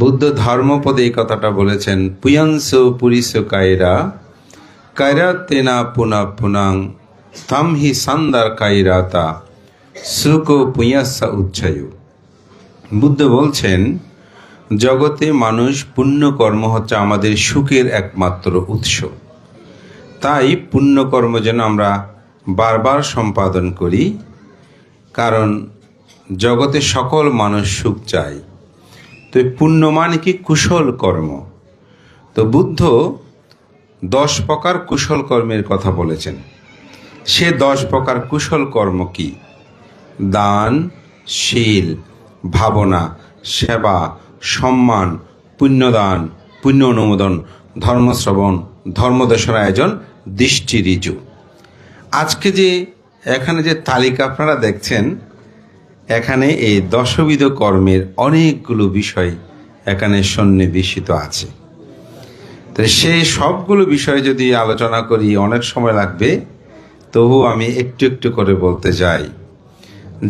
বুদ্ধ ধর্মপদে এই কথাটা বলেছেন, পুয়ংস পুরিস কায়রা কায়রা তেনা পুনা পুনাং তম হি সান্দার কায়রাতা সুখ পুয়াসা উচ্ছায়ু। বুদ্ধ বলছেন, জগতে মানুষ পুণ্যকর্ম হচ্ছে আমাদের সুখের একমাত্র উৎস। তাই পুণ্যকর্ম যেন আমরা বারবার সম্পাদন করি, কারণ জগতে সকল মানুষ সুখ চায়। তো পুণ্য মানে কি? কুশল কর্ম। তো বুদ্ধ 10 প্রকার কুশল কর্মের কথা বলেছেন। সে 10 প্রকার কুশল কর্ম কি? দান, শীল, ভাবনা, সেবা, সম্মান, পুণ্যদান, পুণ্য অনুমোদন, ধর্মশ্রবণ, ধর্মদেশের আয়োজন, দৃষ্টি ঋজু। আজকে যে এখানে যে তালিকা আপনারা দেখছেন, এখানে এই 10বিধ কর্মের অনেকগুলো বিষয় এখানে সন্নিবেশিত আছে। তো সেই সবগুলো বিষয় যদি আলোচনা করি অনেক সময় লাগবে, তবু আমি একটু একটু করে বলতে যাই।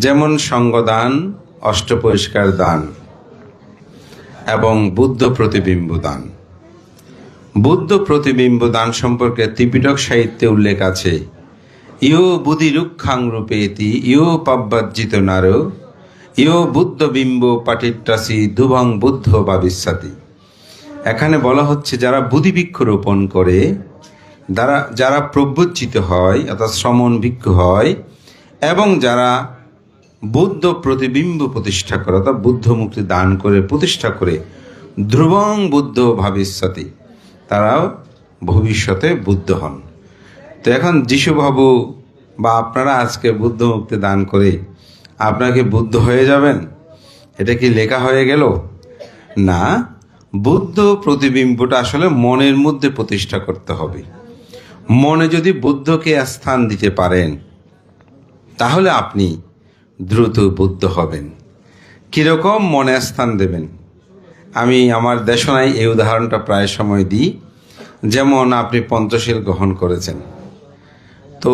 যেমন সঙ্গদান, অষ্টপরিষ্কার দান এবং বুদ্ধ প্রতিবিম্ব দান। বুদ্ধ প্রতিবিম্ব দান সম্পর্কে ত্রিপিটক সাহিত্যে উল্লেখ আছে, ইয় বুধি রুক্ষাং রূপেতি ইয় পাব্বাজ্জিত নার ইয় বুদ্ধ বিম্ব পাটিট্টাসি দুভং বুদ্ধ ভাবিষ্যতি। এখানে বলা হচ্ছে, যারা বুদ্ধিবৃক্ষ রোপণ করে, যারা প্রব্রজ্জিত হয় অর্থাৎ শ্রমণ ভিক্ষু হয়, এবং যারা বুদ্ধ প্রতিবিম্ব প্রতিষ্ঠা করে অর্থাৎ বুদ্ধ মুক্তি দান করে প্রতিষ্ঠা করে, ধ্রুবং বুদ্ধ ভবিষ্যতি, তারাও ভবিষ্যতে বুদ্ধ হন। তো এখন যিশুবাবু বা আপনারা আজকে বুদ্ধ মুক্তি দান করে আপনাকে বুদ্ধ হয়ে যাবেন, এটা কি লেখা হয়ে গেল? না, বুদ্ধ প্রতিবিম্বটা আসলে মনের মধ্যে প্রতিষ্ঠা করতে হবে। মনে যদি বুদ্ধকে স্থান দিতে পারেন, তাহলে আপনি দ্রুত বুদ্ধ হবেন। কীরকম মনে স্থান দেবেন? আমি আমার দেশনায় এই উদাহরণটা প্রায় সময় দিই। যেমন আপনি পঞ্চশীল গ্রহণ করেছেন, তো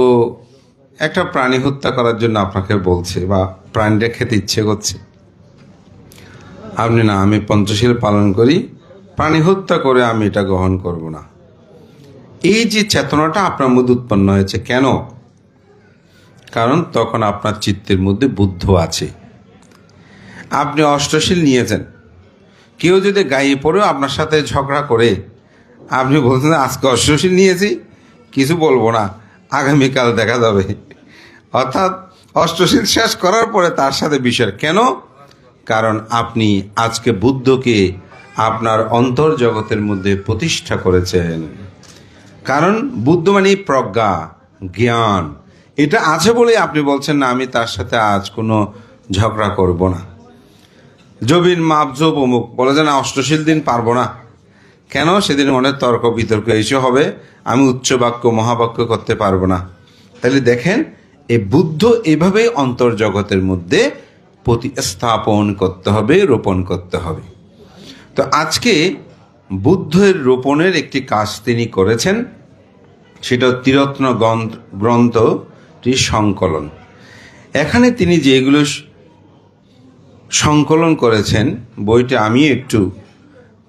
একটা প্রাণী হত্যা করার জন্য আপনাকে বলছে বা প্রাণীটা খেতে ইচ্ছে করছে, আপনি না, আমি পঞ্চশীল পালন করি, প্রাণী হত্যা করে আমি এটা গ্রহণ করব না। এই যে চেতনাটা আপনার মধ্যে উৎপন্ন হয়েছে, কেন? কারণ তখন আপনার চিত্তের মধ্যে বুদ্ধ আছে। আপনি অষ্টশীল নিয়েছেন, কেউ যদি গায়ে পড়েও আপনার সাথে ঝগড়া করে, আপনি বলছেন আজকে অষ্টশীল নিয়েছি, কিছু বলবো না, আগামীকাল দেখা যাবে। অর্থাৎ অষ্টশীল শেষ করার পরে তার সাথে বিষয় কেন? কারণ আপনি আজকে বুদ্ধকে আপনার অন্তর্জগতের মধ্যে প্রতিষ্ঠা করেছেন। কারণ বুদ্ধ মানে প্রজ্ঞা, জ্ঞান, এটা আছে বলে আপনি বলছেন না, আমি তার সাথে আজ কোনো ঝগড়া করব না। জবিন মাপজব অমুক বলে যে না, অষ্টশীল দিন পারবো না। কেন? সেদিন অনেক তর্ক বিতর্ক এসে হবে, আমি উচ্চ বাক্য মহাবাক্য করতে পারবো না। তাহলে দেখেন, এই বুদ্ধ এভাবেই অন্তর্জগতের মধ্যে প্রতিস্থাপন করতে হবে, রোপণ করতে হবে। তো আজকে বুদ্ধের রোপণের একটি কাজ তিনি করেছেন, সেটা ত্রিরত্ন গ্রন্থটি সংকলন। এখানে তিনি যেগুলো সংকলন করেছেন, বইটা আমি একটু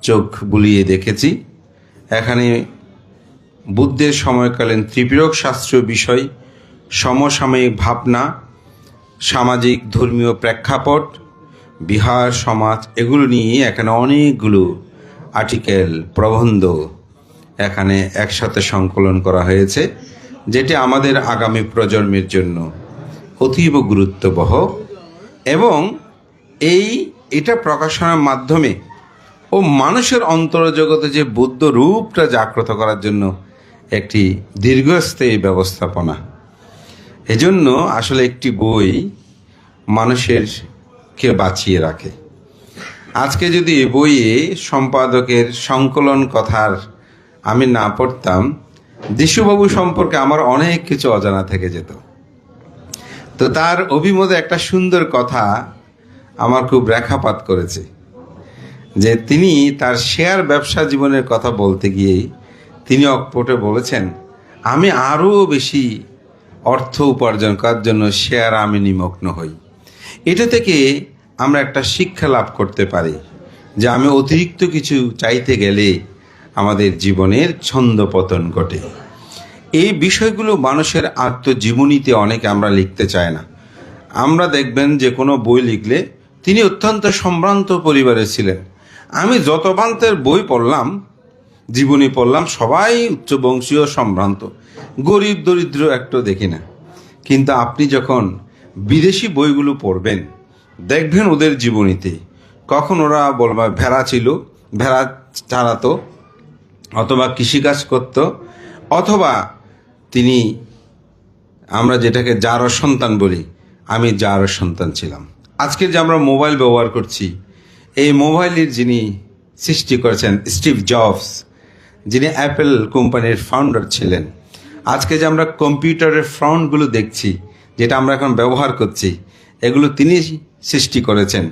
চোখ বুলিয়ে দেখেছি। এখানে বুদ্ধের সময়কালীন ত্রিপিটক শাস্ত্রীয় বিষয়, সমসাময়িক ভাবনা, সামাজিক ধর্মীয় প্রেক্ষাপট, বিহার সমাজ, এগুলো নিয়ে এখানে অনেকগুলো আর্টিকেল, প্রবন্ধ এখানে একসাথে সংকলন করা হয়েছে, যেটি আমাদের আগামী প্রজন্মের জন্য অতীব গুরুত্ববহ। এবং এটা প্রকাশনার মাধ্যমে ও মানুষের অন্তর্জগতে যে বুদ্ধ রূপটা জাগ্রত করার জন্য একটি দীর্ঘস্থায়ী ব্যবস্থাপনা। এজন্য আসলে একটি বই মানুষেরকে বাঁচিয়ে রাখে। আজকে যদি এই বইয়ে সম্পাদকের সংকলন কথার আমি না পড়তাম, যিশুবাবু সম্পর্কে আমার অনেক কিছু অজানা থেকে যেত। তো তার অভিমতে একটা সুন্দর কথা আমার খুব রেখাপাত করেছে, যে তিনি তার শেয়ার ব্যবসা জীবনের কথা বলতে গিয়ে তিনি অকপটে বলেছেন, আমি আরও বেশি অর্থ উপার্জন করার জন্য শেয়ার আমি নিমগ্ন হই। এটা থেকে আমরা একটা শিক্ষা লাভ করতে পারি, যে আমি অতিরিক্ত কিছু চাইতে গেলে আমাদের জীবনের ছন্দপতন ঘটে। এই বিষয়গুলো মানুষের আত্মজীবনীতে অনেকে আমরা লিখতে চাই না। আমরা দেখবেন যে কোনো বই লিখলে তিনি অত্যন্ত সম্ভ্রান্ত পরিবারের ছিলেন। আমি যত প্রান্তের বই পড়লাম, জীবনী পড়লাম, সবাই উচ্চবংশীয় সম্ভ্রান্ত, গরিব দরিদ্র একটু দেখি না। কিন্তু আপনি যখন বিদেশি বইগুলো পড়বেন, দেখবেন ওদের জীবনীতে কখন ওরা বলবা ভেড়া ছিল, ভেড়া চালাতো, অথবা কৃষিকাজ করত, অথবা তিনি, আমরা যেটাকে জারর সন্তান বলি, আমি জারর সন্তান ছিলাম। আজকে যে আমরা মোবাইল ব্যবহার করছি, এই মোবাইলের যিনি সৃষ্টি করেছেন স্টিভ জবস, যিনি অ্যাপেল কোম্পানির ফাউন্ডার ছিলেন। আজকে যে আমরা কম্পিউটারের ফ্রন্টগুলো দেখছি, যেটা আমরা এখন ব্যবহার করছি, এগুলো তিনি সৃষ্টি করেছেন।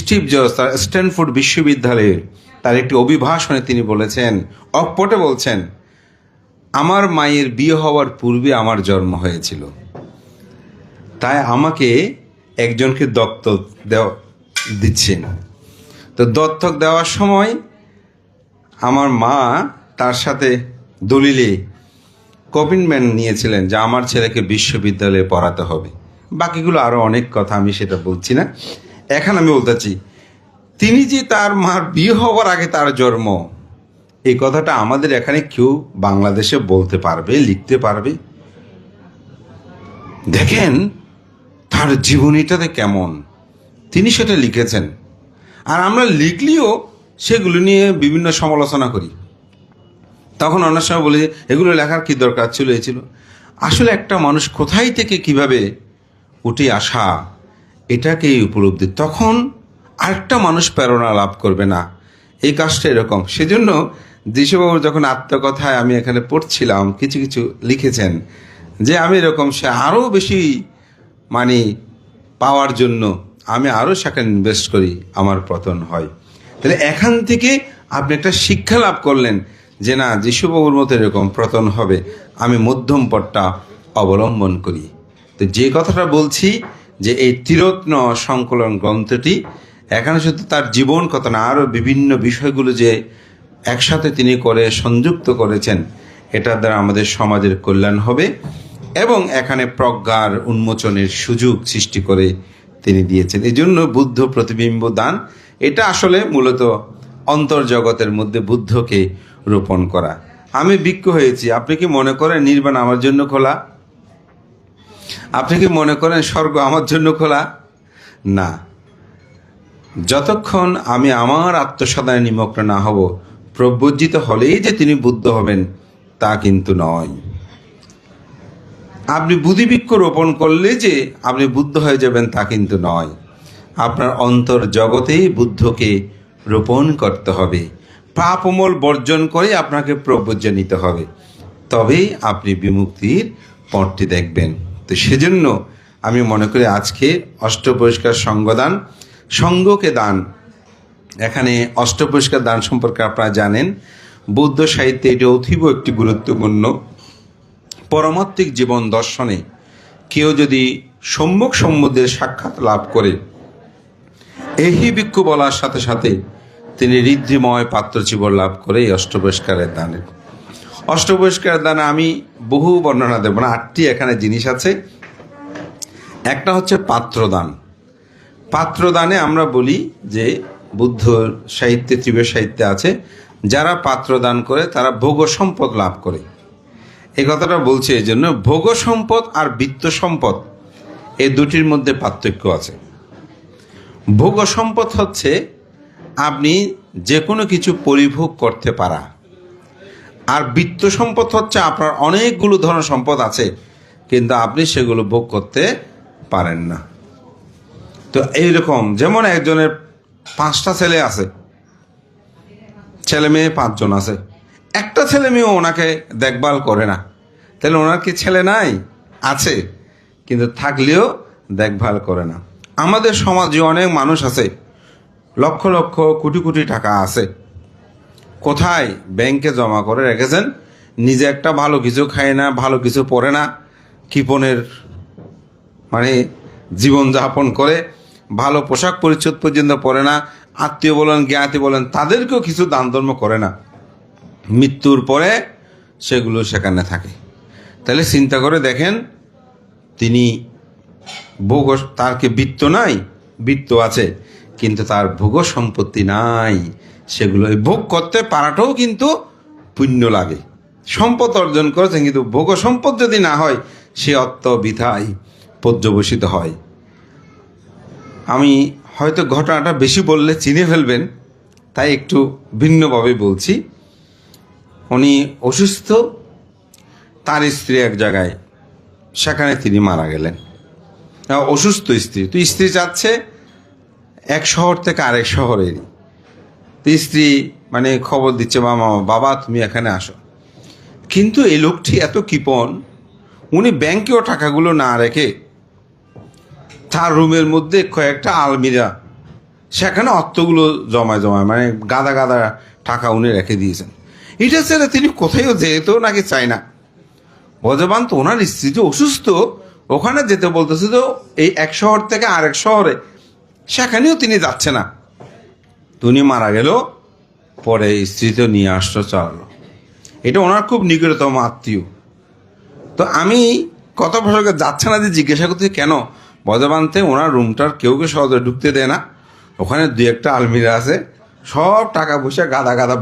স্টিভ জবস তার স্ট্যানফোর্ড বিশ্ববিদ্যালয়ে তার একটি অভিভাষণে তিনি বলেছেন, অকপটে বলছেন, আমার মায়ের বিয়ে হওয়ার পূর্বে আমার জন্ম হয়েছিল, তাই আমাকে একজনকে দত্তক দিচ্ছেন। তো দত্তক দেওয়ার সময় আমার মা তার সাথে দলিলে কমিটমেন্ট নিয়েছিলেন যে আমার ছেলেকে বিশ্ববিদ্যালয়ে পড়াতে হবে। বাকিগুলো আরও অনেক কথা, আমি সেটা বলছি না। এখন আমি বলতেছি, তিনি যে তার মার বিয়ে হওয়ার আগে তার জন্ম, এই কথাটা আমাদের এখানে কেউ বাংলাদেশে বলতে পারবে, লিখতে পারবে? দেখেন তার জীবনীটাতে কেমন তিনি সেটা লিখেছেন। আর আমরা লিখলেও সেগুলো নিয়ে বিভিন্ন সমালোচনা করি। তখন অনেক সময় বলি এগুলো লেখার কি দরকার ছিল, এই ছিল। আসলে একটা মানুষ কোথায় থেকে কিভাবে উঠে আসা, এটাকে উপলব্ধি, তখন আরেকটা মানুষ প্রেরণা লাভ করবে না। এই কাজটা এরকম। সেজন্য দিশবাবুর যখন আত্মকথায় আমি এখানে পড়ছিলাম, কিছু কিছু লিখেছেন যে আমি এরকম, সে আরও বেশি মানে পাওয়ার জন্য আমি আরও সেখানে ইনভেস্ট করি, আমার পতন হয়। তাহলে এখান থেকে আপনি একটা শিক্ষা লাভ করলেন যে না, যিশুবাবুর মতো এরকম পতন হবে, আমি মধ্যম পথটা অবলম্বন করি। তো যে কথাটা বলছি যে এই ত্রিরত্ন সংকলন গ্রন্থটি এখানে শুধু তার জীবন কথা না, আরও বিভিন্ন বিষয়গুলো যে একসাথে তিনি করে সংযুক্ত করেছেন, এটার দ্বারা আমাদের সমাজের কল্যাণ হবে এবং এখানে প্রজ্ঞার উন্মোচনের সুযোগ সৃষ্টি করে তিনি দিয়েছেন। এই জন্য বুদ্ধ প্রতিবিম্ব দান, এটা আসলে মূলত অন্তর্জগতের মধ্যে বুদ্ধকে রোপণ করা। আমি ভিক্ষু হয়েছি, আপনি কি মনে করেন নির্বাণ আমার জন্য খোলা? আপনি কি মনে করেন স্বর্গ আমার জন্য খোলা? না। যতক্ষণ আমি আমার আত্মসাধনায় নিমগ্ন না হব, প্রবজ্জিত হলেই যে তিনি বুদ্ধ হবেন তা কিন্তু নয়। আপনি বুদ্ধিবৃক্ষ রোপণ করলে যে আপনি বুদ্ধ হয়ে যাবেন তা কিন্তু নয়। আপনার অন্তর জগতেই বুদ্ধকে রোপণ করতে হবে। পাপমল বর্জন করে আপনাকে প্রবজ্য নিতে হবে, তবেই আপনি বিমুক্তির পথটি দেখবেন। তো সেজন্য আমি মনে করি আজকে অষ্টপরিষ্কার সঙ্গদান, সঙ্গকে দান, এখানে অষ্টপরিষ্কার দান সম্পর্কে আপনারা জানেন, বৌদ্ধ সাহিত্যে এটি অতীব একটি গুরুত্বপূর্ণ। পরমাত্মিক জীবন দর্শনে কেউ যদি সম্যক সম্বুদ্ধের সাক্ষাৎ লাভ করে, এহি ভিক্ষু বলার সাথে সাথে তিনি ঋদ্ধিময় পাত্রজীবন লাভ করে এই অষ্টপরিষ্কারের দানের। অষ্টপরিষ্কারের দানে আমি বহু বর্ণনা দেব না, 8টি এখানে জিনিস আছে। একটা হচ্ছে পাত্রদান। পাত্রদানে আমরা বলি যে বুদ্ধ সাহিত্যে, ত্রিবেদ সাহিত্যে আছে, যারা পাত্রদান করে তারা ভোগ সম্পদ লাভ করে। এই কথাটা বলছে এই জন্য, ভোগ সম্পদ আর বিত্ত সম্পদ এই দুটির মধ্যে পার্থক্য আছে। ভোগ সম্পদ হচ্ছে আপনি যে কোনো কিছু পরিভোগ করতে পারা, আর বিত্ত সম্পদ হচ্ছে আপনার অনেকগুলো ধরনের সম্পদ আছে কিন্তু আপনি সেগুলো ভোগ করতে পারেন না। তো এইরকম, যেমন একজনের 5টা ছেলে আছে, ছেলে মেয়ে 5 জন আছে, একটা ছেলে মেয়েও ওনাকে দেখভাল করে না, তাহলে ওনার কি ছেলে নাই? আছে, কিন্তু থাকলেও দেখভাল করে না। আমাদের সমাজে অনেক মানুষ আছে, লক্ষ লক্ষ কোটি কোটি টাকা আছে, কোথায়? ব্যাংকে জমা করে রেখেছেন, নিজে একটা ভালো কিছু খায় না, ভালো কিছু পরে না, কৃপণের মানে জীবনযাপন করে, ভালো পোশাক পরিচ্ছদ পর্যন্ত পরে না, আত্মীয় বলেন জ্ঞাতি বলেন তাদেরকেও কিছু দান ধর্ম করে না, মৃত্যুর পরে সেগুলো সেখানে থাকে। তাহলে চিন্তা করে দেখেন, তিনি ভোগ, তার কি বৃত্ত নাই? বৃত্ত আছে, কিন্তু তার ভোগ সম্পত্তি নাই। সেগুলো ভোগ করতে পারাটাও কিন্তু পুণ্য লাগে। সম্পদ অর্জন করেছেন, কিন্তু ভোগ সম্পদ যদি না হয় সে অর্থ বৃথায় পর্যবসিত হয়। আমি হয়তো ঘটনাটা বেশি বললে চিনে ফেলবেন, তাই একটু ভিন্নভাবে বলছি। উনি অসুস্থ, তার স্ত্রী এক জায়গায়, সেখানে তিনি মারা গেলেন। অসুস্থ স্ত্রী, তো স্ত্রী চাচ্ছে এক শহর থেকে আরেক শহরে। তো স্ত্রী মানে খবর দিচ্ছে, বাবা তুমি এখানে আসো। কিন্তু এই লোকটি এত কৃপণ, উনি ব্যাংকেও টাকাগুলো না রেখে তার রুমের মধ্যে কয়েকটা আলমিরা, সেখানে অর্থগুলো জমায় মানে গাদা গাদা টাকা উনি রেখে দিয়েছেন। এটা ছেড়ে তিনি কোথাও যেতেও নাকি চায় না। ভগবান তো ওনার স্ত্রী যে অসুস্থ, ওখানে যেতে বলতেছে, তো এই এক শহর থেকে আরেক শহরে, সেখানেও তিনি যাচ্ছে না। উনি মারা গেল, পরে স্ত্রী তো নিয়ে আসলো, চালালো। এটা ওনার খুব নিকটতম আত্মীয়। তো আমি কত প্রসঙ্গে যাচ্ছে না যে জিজ্ঞাসা করতে, কেন? ভগবানতে ওনার রুমটার কেউ সহজে ঢুকতে দেয় না। ওখানে দুই একটা আলমিরা আছে, সব টাকা পয়সা গাদা গাদা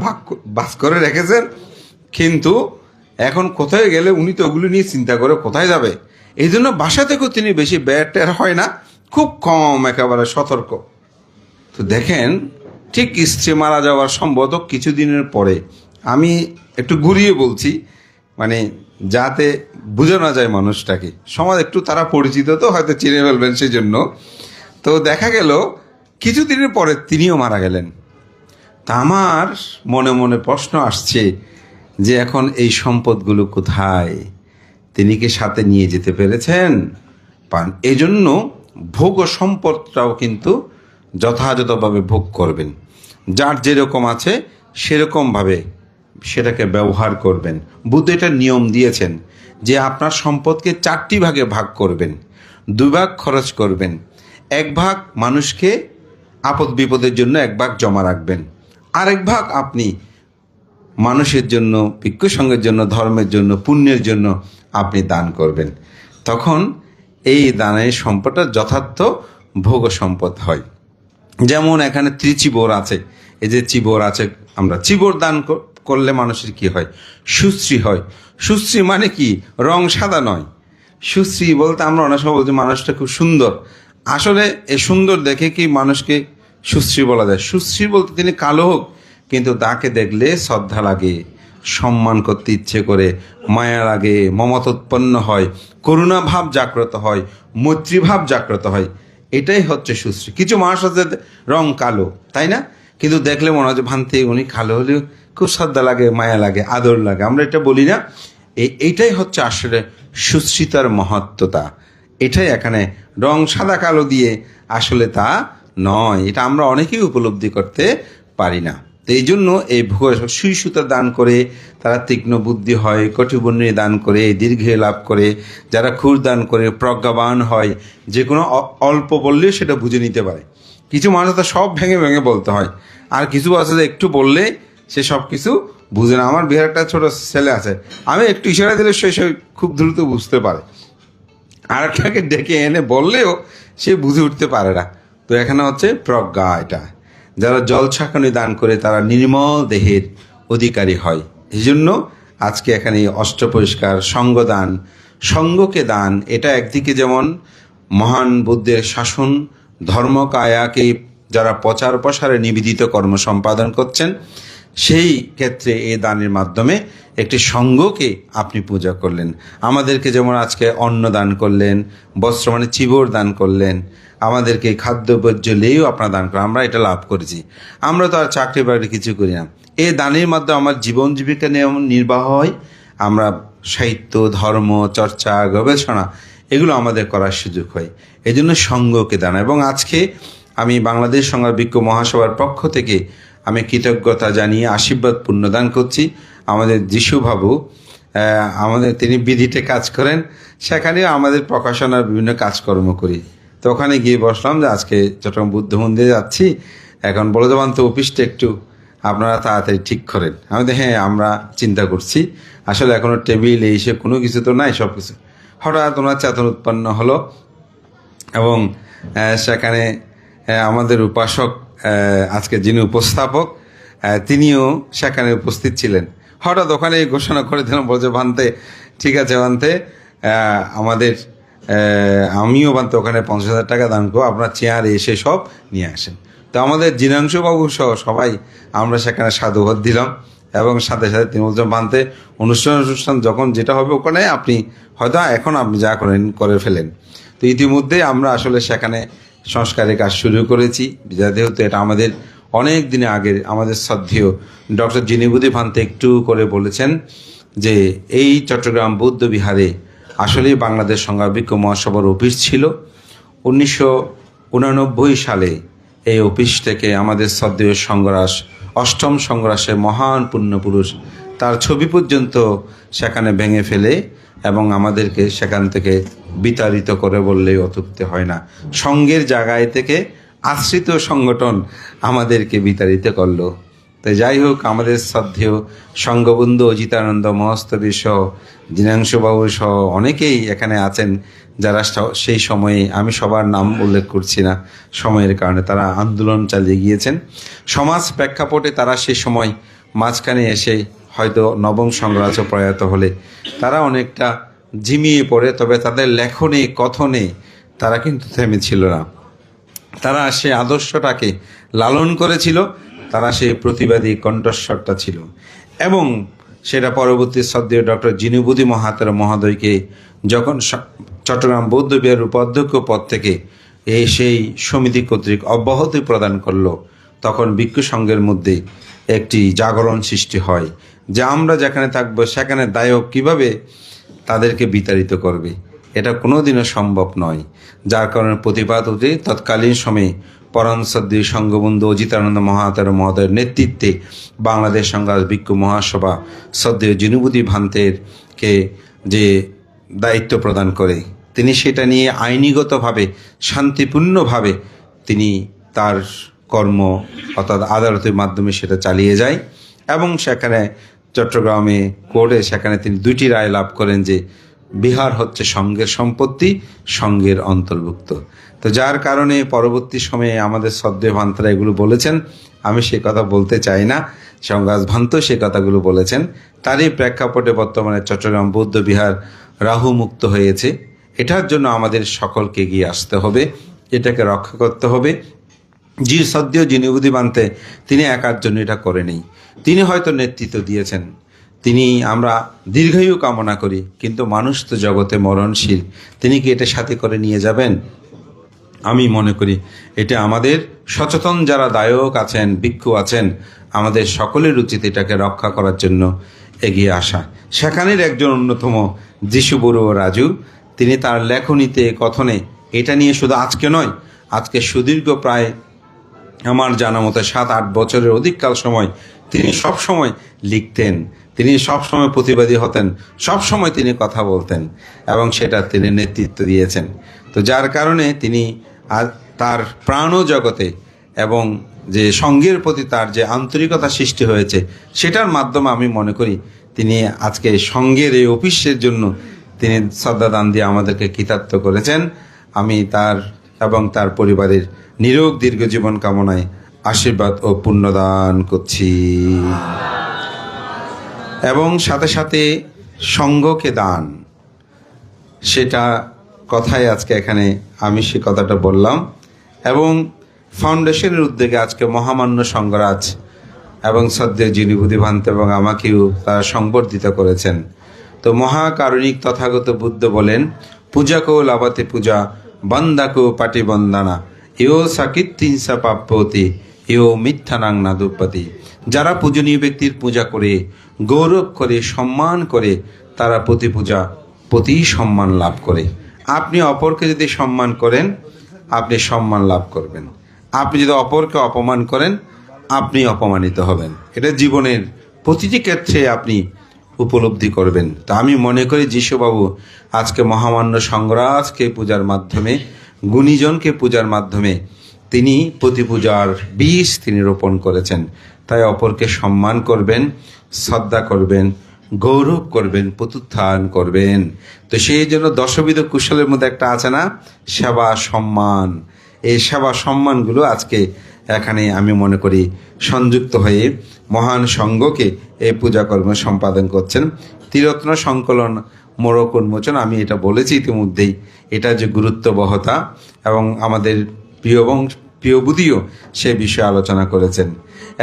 বাস করে রেখেছেন। কিন্তু এখন কোথায় গেলে উনি তো ওগুলো নিয়ে চিন্তা করে কোথায় যাবে। এই জন্য বাসা থেকেও তিনি বেশি বের টের হয় না, খুব কম, একেবারে সতর্ক। তো দেখেন, ঠিক স্ত্রী মারা যাওয়ার সম্ভবত কিছুদিনের পরে, আমি একটু ঘুরিয়ে বলছি মানে যাতে বোঝানো যায় মানুষটাকে, সমাজ একটু তারা পরিচিত তো হয়তো চিনে ফেলবেন সেই জন্য। তো দেখা গেল কিছুদিনের পরে তিনিও মারা গেলেন। তা আমার মনে মনে প্রশ্ন আসছে যে এখন এই সম্পদগুলো কোথায়? তিনি কি সাথে নিয়ে যেতে পেরেছেন? পান। এই জন্য ভোগ ও সম্পদটাও কিন্তু যথাযথভাবে ভোগ করবেন। যার যেরকম আছে সেরকমভাবে সেটাকে ব্যবহার করবেন। বুদ্ধ এটা নিয়ম দিয়েছেন যে আপনার সম্পদকে 4টি ভাগে ভাগ করবেন, 2 ভাগ খরচ করবেন, 1 ভাগ মানুষকে আপদ বিপদের জন্য 1 ভাগ জমা রাখবেন, আরেক ভাগ আপনি মানুষের জন্য, ভিক্ষু সংঘের জন্য, ধর্মের জন্য, পুণ্যের জন্য আপনি দান করবেন। তখন এই দানের সম্পদটা যথার্থ ভোগ সম্পদ হয়। যেমন এখানে ত্রিচিবর আছে, এই যে চিবর আছে, আমরা চিবর দান করলে মানুষের কি হয়? সুশ্রী হয়। সুশ্রী মানে কি? রং সাদা নয়। সুশ্রী বলতে আমরা অনেক সময় বলছি মানুষটা খুব সুন্দর। আসলে এই সুন্দর দেখে কি মানুষকে সুশ্রী বলা যায়? সুশ্রী বলতে তিনি কালো হোক, কিন্তু তাকে দেখলে শ্রদ্ধা লাগে, সম্মান করতে ইচ্ছে করে, মায়া লাগে, মমতা উৎপন্ন হয়, করুণা ভাব জাগ্রত হয়, মৈত্রীভাব জাগ্রত হয়। এটাই হচ্ছে সুশ্রী। কিছু মানুষ আছে রং কালো, তাই না? কিন্তু দেখলে মনে হয় যে ভান্তি উনি কালো হলেও খুব শ্রদ্ধা লাগে, মায়া লাগে, আদর লাগে। আমরা এটা বলি না? এইটাই হচ্ছে আসলে সুশ্রিতার মহত্বতা। এটাই এখানে রং সাদা কালো দিয়ে আসলে তা নয়। এটা আমরা অনেকেই উপলব্ধি করতে পারি না। তো এই জন্য এই সুই সুতা দান করে তারা তীক্ষ্ণ বুদ্ধি হয়, কটিবর্ণী দান করে দীর্ঘে লাভ করে, যারা ক্ষুর দান করে প্রজ্ঞাবান হয়, যে কোনো অল্প বললেও সেটা বুঝে নিতে পারে। কিছু মানুষ তো সব ভেঙে ভেঙে বলতে হয়, আর কিছু আছে যে একটু বললে সে সব কিছু বুঝে না। আমার বিহার একটা ছোট ছেলে আছে, আমি একটু ইশারা দিলে সে খুব দ্রুত বুঝতে পারে, আর একটাকে ডেকে এনে বললেও সে বুঝে উঠতে পারে না। তো এখানে হচ্ছে প্রজ্ঞা। এটা যারা জল ছাঁকনি দান করে তারা নির্মল দেহের অধিকারী হয়। এই জন্য আজকে এখানে অষ্টপরিষ্কার সঙ্গদান, সঙ্গকে দান, এটা একদিকে যেমন মহান বুদ্ধের শাসন, ধর্মকায়াকে যারা প্রচার প্রসারে নিবেদিত কর্ম সম্পাদন করছেন, সেই ক্ষেত্রে এই দানের মাধ্যমে একটি সঙ্গকে আপনি পূজা করলেন। আমাদেরকে যেমন আজকে অন্ন দান করলেন, বস্ত্র মানে চিবর দান করলেন, আমাদেরকে খাদ্যবর্জ্য লেও আপনার দান করেন, আমরা এটা লাভ করেছি। আমরা তো আর চাকরি বাকরি কিছু করি না। এই দানের মাধ্যমে আমার জীবন জীবিকা নির্বাহ হয়। আমরা সাহিত্য, ধর্ম চর্চা, গবেষণা এগুলো আমাদের করার সুযোগ হয়। এই জন্য সঙ্গকে দান। এবং আজকে আমি বাংলাদেশ সংঘ ভিক্ষু মহাসভার পক্ষ থেকে আমি কৃতজ্ঞতা জানিয়ে আশীর্বাদ পুণ্যদান করছি। আমাদের যিশুবাবু, আমাদের তিনি বিধিতে কাজ করেন, সেখানেও আমাদের প্রকাশনার বিভিন্ন কাজকর্ম করি। তো ওখানে গিয়ে বসলাম যে আজকে চট্টগ্রাম বুদ্ধ মন্দিরে যাচ্ছি, এখন বলে দেবান তো অফিসটা একটু আপনারা তাড়াতাড়ি ঠিক করেন। আমি তো হ্যাঁ আমরা চিন্তা করছি, আসলে এখনো টেবিল এইসব কোনো কিছু তো নাই, সব কিছু। হঠাৎ ওনার চেতন উৎপন্ন হলো এবং সেখানে আমাদের উপাসক আজকে যিনি উপস্থাপক তিনিও সেখানে উপস্থিত ছিলেন। হঠাৎ ওখানে ঘোষণা করে দিলাম, বলছে ভান্তে ঠিক আছে ভান্তে আমাদের আমিও ভান্তে ওখানে 50,000 টাকা দান করবো, আপনার চেয়ার এসে সব নিয়ে আসেন। তো আমাদের জিনাংশুবাবু সহ সবাই আমরা সেখানে সাধুবাদ দিলাম এবং সাথে সাথে তিনি বলছেন ভান্তে অনুষ্ঠান যখন যেটা হবে ওখানে আপনি হয়তো এখন আপনি যা করেন করে ফেলেন। তো ইতিমধ্যে আমরা আসলে সেখানে সংস্কারের কাজ শুরু করেছি, যেহেতু এটা আমাদের অনেক দিনে আগের আমাদের শ্রদ্ধেয় ডক্টর জিনিবুদি ভান্তে একটু করে বলেছেন যে এই চট্টগ্রাম বৌদ্ধ বিহারে আসলেই বাংলাদেশ সংঘাবিক্ষ মহাসভার অফিস ছিল। 1989 সালে এই অফিস থেকে আমাদের শ্রদ্ধেয় সংঘরাস, অষ্টম সংঘরাসের মহান পুণ্যপুরুষ তার ছবি পর্যন্ত সেখানে ভেঙে ফেলে এবং আমাদেরকে সেখান থেকে বিতাড়িত করে বললেই অত্যুক্তি হয় না। সংঘের জায়গায় থেকে আশ্রিত সংগঠন আমাদেরকে বিতাড়িত করলো। তো যাই হোক, আমাদের শ্রদ্ধেয় সংঘবন্ধু অজিতানন্দ মহস্তবী সহ দীনাংশুবাবু সহ অনেকেই এখানে আছেন যারা সেই সময়ে, আমি সবার নাম উল্লেখ করছি না সময়ের কারণে, তারা আন্দোলন চালিয়ে গিয়েছেন। সমাজ প্রেক্ষাপটে তারা সেই সময় মাঝখানে এসে হয়তো নবম সংঘরাজ প্রয়াত হলে তারা অনেকটা ঝিমিয়ে পড়ে, তবে তাদের লেখনে কথনে তারা কিন্তু থেমেছিল না। তারা সেই আদর্শটাকে লালন করেছিল, তারা সেই প্রতিবাদী কণ্ঠস্বরটা ছিল এবং সেটা পরবর্তী শ্রদ্ধেয় ডক্টর জিনুবুদি মহাতের মহোদয়কে যখন চট্টগ্রাম বৌদ্ধ বিহারের উপাধ্যক্ষ পদ থেকে সেই সমিতি কর্তৃক অব্যাহতি প্রদান করলো, তখন ভিক্ষু সংঘের মধ্যে একটি জাগরণ সৃষ্টি হয় যে আমরা যেখানে থাকবো সেখানে দায়ক কিভাবে তাদেরকে বিতাড়িত করবে, এটা কোনোদিনও সম্ভব নয়। যার কারণে প্রতিবাদ হতে তৎকালীন সময়ে পরম শ্রদ্ধেয় সংঘবন্ধু অজিতানন্দ মহাতের মহোদয়ের নেতৃত্বে বাংলাদেশ সংঘরাজ ভিক্ষু মহাসভা শ্রদ্ধেয় জিনুবুদি ভান্তেরকে যে দায়িত্ব প্রদান করে, তিনি সেটা নিয়ে আইনিগতভাবে শান্তিপূর্ণভাবে তিনি তার কর্ম অর্থাৎ আদালতের মাধ্যমে সেটা চালিয়ে যায় এবং সেখানে চট্টগ্রামে কোর্টে সেখানে তিনি 2টি রায় লাভ করেন যে বিহার হচ্ছে সংঘের সম্পত্তি, সংঘের অন্তর্ভুক্ত। তো যার কারণে পরবর্তী সময়ে আমাদের শ্রদ্ধেয় ভান্তরা এগুলো বলেছেন, আমি সে কথা বলতে চাই না, সংঘরাজ ভান্ত সে কথাগুলো বলেছেন। তারই প্রেক্ষাপটে বর্তমানে চট্টগ্রাম বৌদ্ধ বিহার রাহু মুক্ত হয়েছে। এটার জন্য আমাদের সকলকে এগিয়ে আসতে হবে, এটাকে রক্ষা করতে হবে। জি শ্রদ্ধেয় জিনুবুদি ভান্তে তিনি একার জন্য এটা করেনি, তিনি হয়তো নেতৃত্ব দিয়েছেন, তিনি আমরা দীর্ঘায়ু কামনা করি, কিন্তু মানুষ তো জগতে মরণশীল, তিনি কি এটা সাথে করে নিয়ে যাবেন? আমি মনে করি এটা আমাদের সচেতন যারা দায়ক আছেন, ভিক্ষু আছেন, আমাদের সকলের উচিত এটাকে রক্ষা করার জন্য এগিয়ে আসা। সেখানের একজন অন্যতম যিশু বড়ুয়া রাজু, তিনি তার লেখনীতে কথনে এটা নিয়ে শুধু আজকে নয়, আজকে সুদীর্ঘ প্রায় আমার জানা মতো 7-8 বছরের অধিককাল সময় তিনি সব সময় লিখতেন, তিনি সব সময় প্রতিবাদী হতেন, সব সময় তিনি কথা বলতেন এবং সেটা তিনি নেতৃত্ব দিয়েছেন। তো যার কারণে তিনি তার প্রাণ জগতে এবং যে সংঘের প্রতি তার যে আন্তরিকতা সৃষ্টি হয়েছে সেটার মাধ্যমে আমি মনে করি তিনি আজকে সংঘের এই অফিসের জন্য তিনি শ্রদ্ধাদান দিয়ে আমাদেরকে কৃতার্থ করেছেন। আমি তার এবং তার পরিবারের নিরোগ দীর্ঘ জীবন কামনায় আশীর্বাদ ও পুণ্যদান করছি এবং সাথে সাথে সংঘকে দান, সেটা কথাই আজকে এখানে আমি সে কথাটা বললাম এবং ফাউন্ডেশনের উদ্যোগে আজকে মহামান্য সংঘরাজ এবং শ্রদ্ধেয় জিনুবুদি ভান্তে এবং আমাকেও তারা সংবর্ধিত করেছেন। তো মহাকারুণিক তথাগত বুদ্ধ বলেন, পূজা কো লাভাতে পূজা, বন্দা কো পাটি বন্দানা, এও সাকিত্তিংসা প্রাপ্যতি, এও মিথ্যানাং নাদুপতি। যারা পূজনীয় ব্যক্তির পূজা করে, গৌরব করে, সম্মান করে, তারা প্রতি পূজা প্রতি সম্মান লাভ করে। আপনি অপরকে যদি সম্মান করেন, আপনি সম্মান লাভ করবেন। আপনি যদি অপরকে অপমান করেন, আপনি অপমানিত হবেন। এটা জীবনের প্রতিটি ক্ষেত্রে আপনি উপলব্ধি করবেন। তা আমি মনে করি যিশুবাবু আজকে মহামান্য সংঘরাজকে পূজার মাধ্যমে, গুণীজনকে পূজার মাধ্যমে তিনি প্রতিপূজার বীজ তিনি রোপণ করেছেন। তাই অপরকে সম্মান করবেন, শ্রদ্ধা করবেন, গৌরব করবেন, প্রত্যুত্থান করবেন। তো সেই জন্য দশবিধ কুশলের মধ্যে একটা আছে না, সেবা সম্মান। এই সেবা সম্মানগুলো আজকে এখানে আমি মনে করি সংযুক্ত হয়ে মহান সংঘকে এই পূজাকর্ম সম্পাদন করছেন। ত্রিরত্ন সংকলন মোড়ক উন্মোচন, আমি এটা বলেছি ইতিমধ্যেই, এটা যে গুরুত্ববহতা এবং আমাদের প্রিয় বুদ্ধিও সে বিষয়ে আলোচনা করেছেন।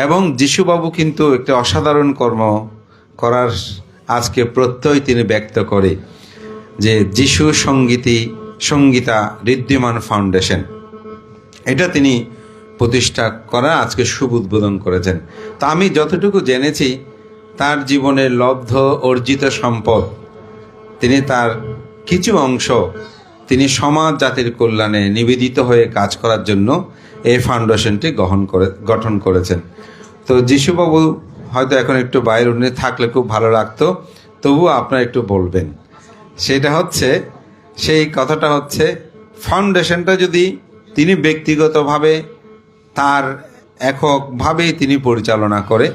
এবং যিশুবাবু কিন্তু একটি অসাধারণ কর্ম করার আজকে প্রত্যয় তিনি ব্যক্ত করে, যে যিশু সঙ্গীতা ঋদ্ধিমান ফাউন্ডেশন, এটা তিনি প্রতিষ্ঠা করা আজকে শুভ উদ্বোধন করেছেন। তা আমি যতটুকু জেনেছি, তার জীবনের লব্ধ অর্জিত সম্পদ তিনি তার কিছু অংশ তিনি সমাজ জাতির কল্যাণে নিবেদিত হয়ে কাজ করার জন্য এই ফাউন্ডেশনটি গঠন করেছেন। তো যিশুবাবু হয়তো এখন একটু বাইরে, উনি থাকলে খুব ভালো লাগতো, তবুও আপনারা একটু বলবেন। সেটা হচ্ছে, সেই কথাটা হচ্ছে, ফাউন্ডেশনটা যদি তিনি ব্যক্তিগতভাবে তার এককভাবেই তিনি পরিচালনা করে,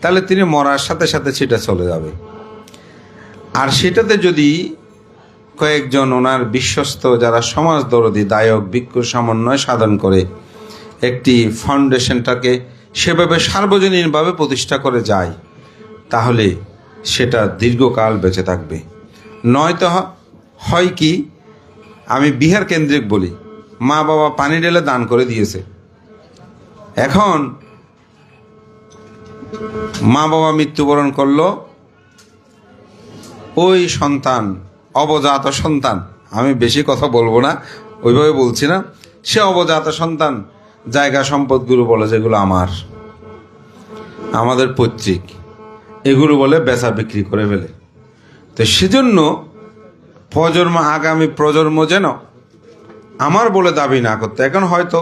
তাহলে তিনি মরার সাথে সাথে সেটা চলে যাবে। আর সেটাতে যদি কয়েকজন ওনার বিশ্বস্ত যারা সমাজদরদী দায়ক ভিক্ষু সমন্বয় সাধন করে একটি ফাউন্ডেশনটাকে সেভাবে সার্বজনীনভাবে প্রতিষ্ঠা করে যায়, তাহলে সেটা দীর্ঘকাল বেঁচে থাকবে। নয়তো হয় কি, আমি বিহার কেন্দ্রিক বলি, মা বাবা পানি ঢেলে দান করে দিয়েছে, এখন মা বাবা মৃত্যুবরণ করলো, ওই সন্তান, অবজাত সন্তান, আমি বেশি কথা বলবো না, ওইভাবে বলছি না, সে অবজাত সন্তান জায়গা সম্পদগুলো বলে যেগুলো আমাদের পৈতৃক, এগুলো বলে বেচা বিক্রি করে ফেলে। তো সেজন্য আগামী প্রজন্ম যেন আমার বলে দাবি না করতে। এখন হয়তো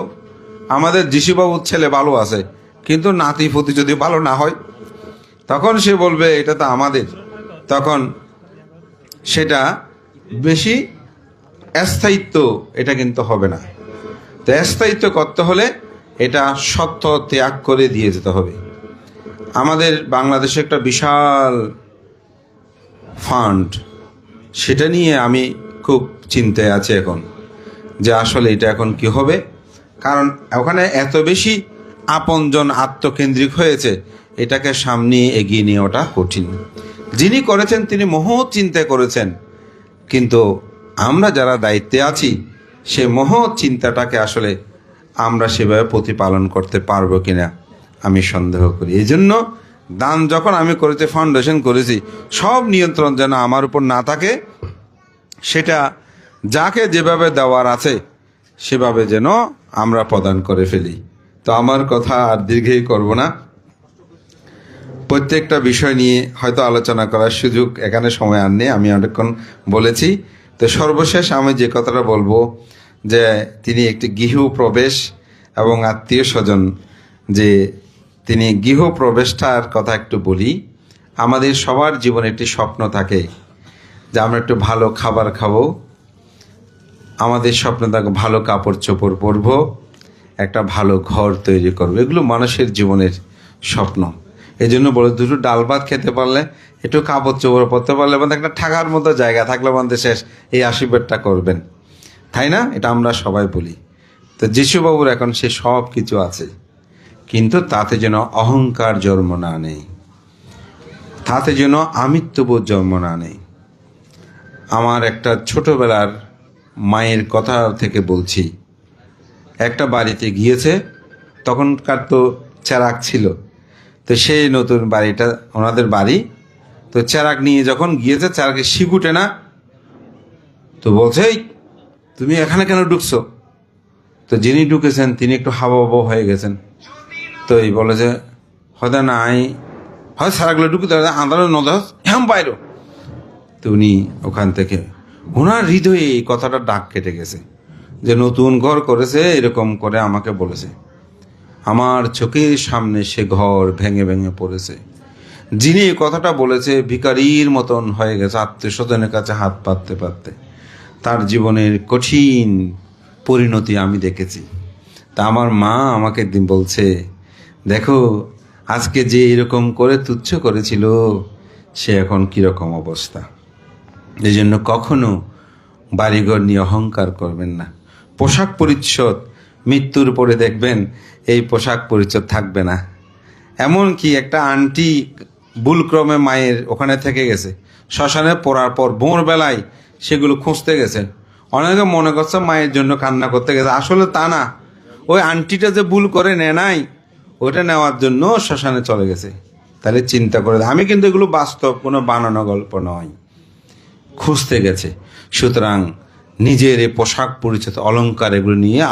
আমাদের যিশুবাবুর ছেলে ভালো আছে, কিন্তু নাতি ফুতি যদি ভালো না হয়, তখন সে বলবে এটা তো আমাদের, তখন সেটা বেশি স্থায়িত্ব এটা কিন্তু হবে না। তো স্থায়িত্ব করতে হলে এটা সত্য ত্যাগ করে দিয়ে যেতে হবে। আমাদের বাংলাদেশে একটা বিশাল ফান্ড, সেটা নিয়ে আমি খুব চিন্তায় আছি এখন, যে আসলে এটা এখন কি হবে। কারণ ওখানে এত বেশি আপনজন আত্মকেন্দ্রিক হয়েছে, এটাকে সামনে এগিয়ে নেওয়াটা কঠিন। যিনি করেছেন তিনি মহৎ চিন্তা করেছেন, কিন্তু আমরা যারা দায়িত্বে আছি সে মহৎ চিন্তাটাকে আসলে আমরা সেভাবে প্রতিপালন করতে পারবো কিনা আমি সন্দেহ করি। এই জন্য দান যখন আমি করেছি, ফাউন্ডেশন করেছি, সব নিয়ন্ত্রণ যেন আমার উপর না থাকে, সেটা যাকে যেভাবে দেওয়ার আছে সেভাবে যেন আমরা প্রদান করে ফেলি। তো আমার কথা আর দীর্ঘই করব না, প্রত্যেকটা বিষয় নিয়ে হয়তো আলোচনা করার সুযোগ এখানে সময় আর নেই, আমি অনেকক্ষণ বলেছি। তো সর্বশেষ আমি যে কথাটা বলবো, যে তিনি একটি গৃহপ্রবেশ এবং আত্মীয় স্বজন, যে তিনি গৃহপ্রবেশটার কথা একটু বলি। আমাদের সবার জীবনে একটি স্বপ্ন থাকে যে আমরা একটু ভালো খাবার খাবো, আমাদের স্বপ্ন থাকে ভালো কাপড় চোপড় পরবো, একটা ভালো ঘর তৈরি করবো। এগুলো মানুষের জীবনের স্বপ্ন। এই জন্য বলে, দুটো ডাল ভাত খেতে পারলে, একটু কাপড় চোপড় পরতে পারলে, মানে একটা থাকার মতো জায়গা থাকলে আমাদের শেষ, এই আশীর্বাদটা করবেন, তাই না? এটা আমরা সবাই বলি। তো যিশুবাবুর এখন সে সব কিছু আছে, কিন্তু তাতে যেন অহংকার জন্ম না নেই, তাতে যেন আমিত্ববোধ জন্ম না নেই। আমার একটা ছোটবেলার মায়ের কথা থেকে বলছি, একটা বাড়িতে গিয়েছে, তখনকার তো চেরাক ছিল, তো সেই নতুন বাড়িটা ওনাদের বাড়ি, তো চেরাক নিয়ে যখন গিয়েছে, চেরাকে শিগুটে না, তো বলছে এই তুমি এখানে কেন ঢুকছো? তো যিনি ঢুকেছেন তিনি একটু হাওয়া হয়ে গেছেন, তো এই বলে যে হয়তো নাই, হয় সারাগুলো ঢুকতে আন্দার নদাস হ্যাঁ বাইরো। তো উনি ওখান থেকে, ওনার হৃদয়ে এই কথাটা ডাক কেটে গেছে, যে নতুন ঘর করেছে এরকম করে আমাকে বলেছে, আমার চোখের সামনে সে ঘর ভেঙে ভেঙে পড়েছে। যিনি এই কথাটা বলেছে ভিখারির মতন হয়ে গেছে, আত্মীয় স্বজনের কাছে হাত পাততে পাততে। তার জীবনের কঠিন পরিণতি আমি দেখেছি। তা তা আমার মা আমাকে বলছে, দেখো আজকে যে এরকম করে তুচ্ছ করেছিল সে এখন কিরকম অবস্থা। এই জন্য কখনো বাড়িঘর নিয়ে অহংকার করবেন না। পোশাক পরিচ্ছদ, মৃত্যুর পরে দেখবেন এই পোশাক পরিচ্ছদ থাকবে না। এমনকি একটা আন্টি ভুলক্রমে মায়ের ওখানে থেকে গেছে, শ্মশানে পড়ার পর ভোরবেলায় সেগুলো খুঁজতে গেছে। অনেকে মনে করছে মায়ের জন্য কান্না করতে গেছে, আসলে তা না। ওই আন্টিটা যে ভুল করে নেয় নাই, ওটা নেওয়ার জন্য শ্মশানে চলে গেছে। তাহলে চিন্তা করে, আমি কিন্তু এগুলো বাস্তব, কোনো বানানো গল্প নয়, খুঁজতে গেছে। সুতরাং নিজের এই পোশাক পরিচ্ছদ অলংকার এগুলো নিয়ে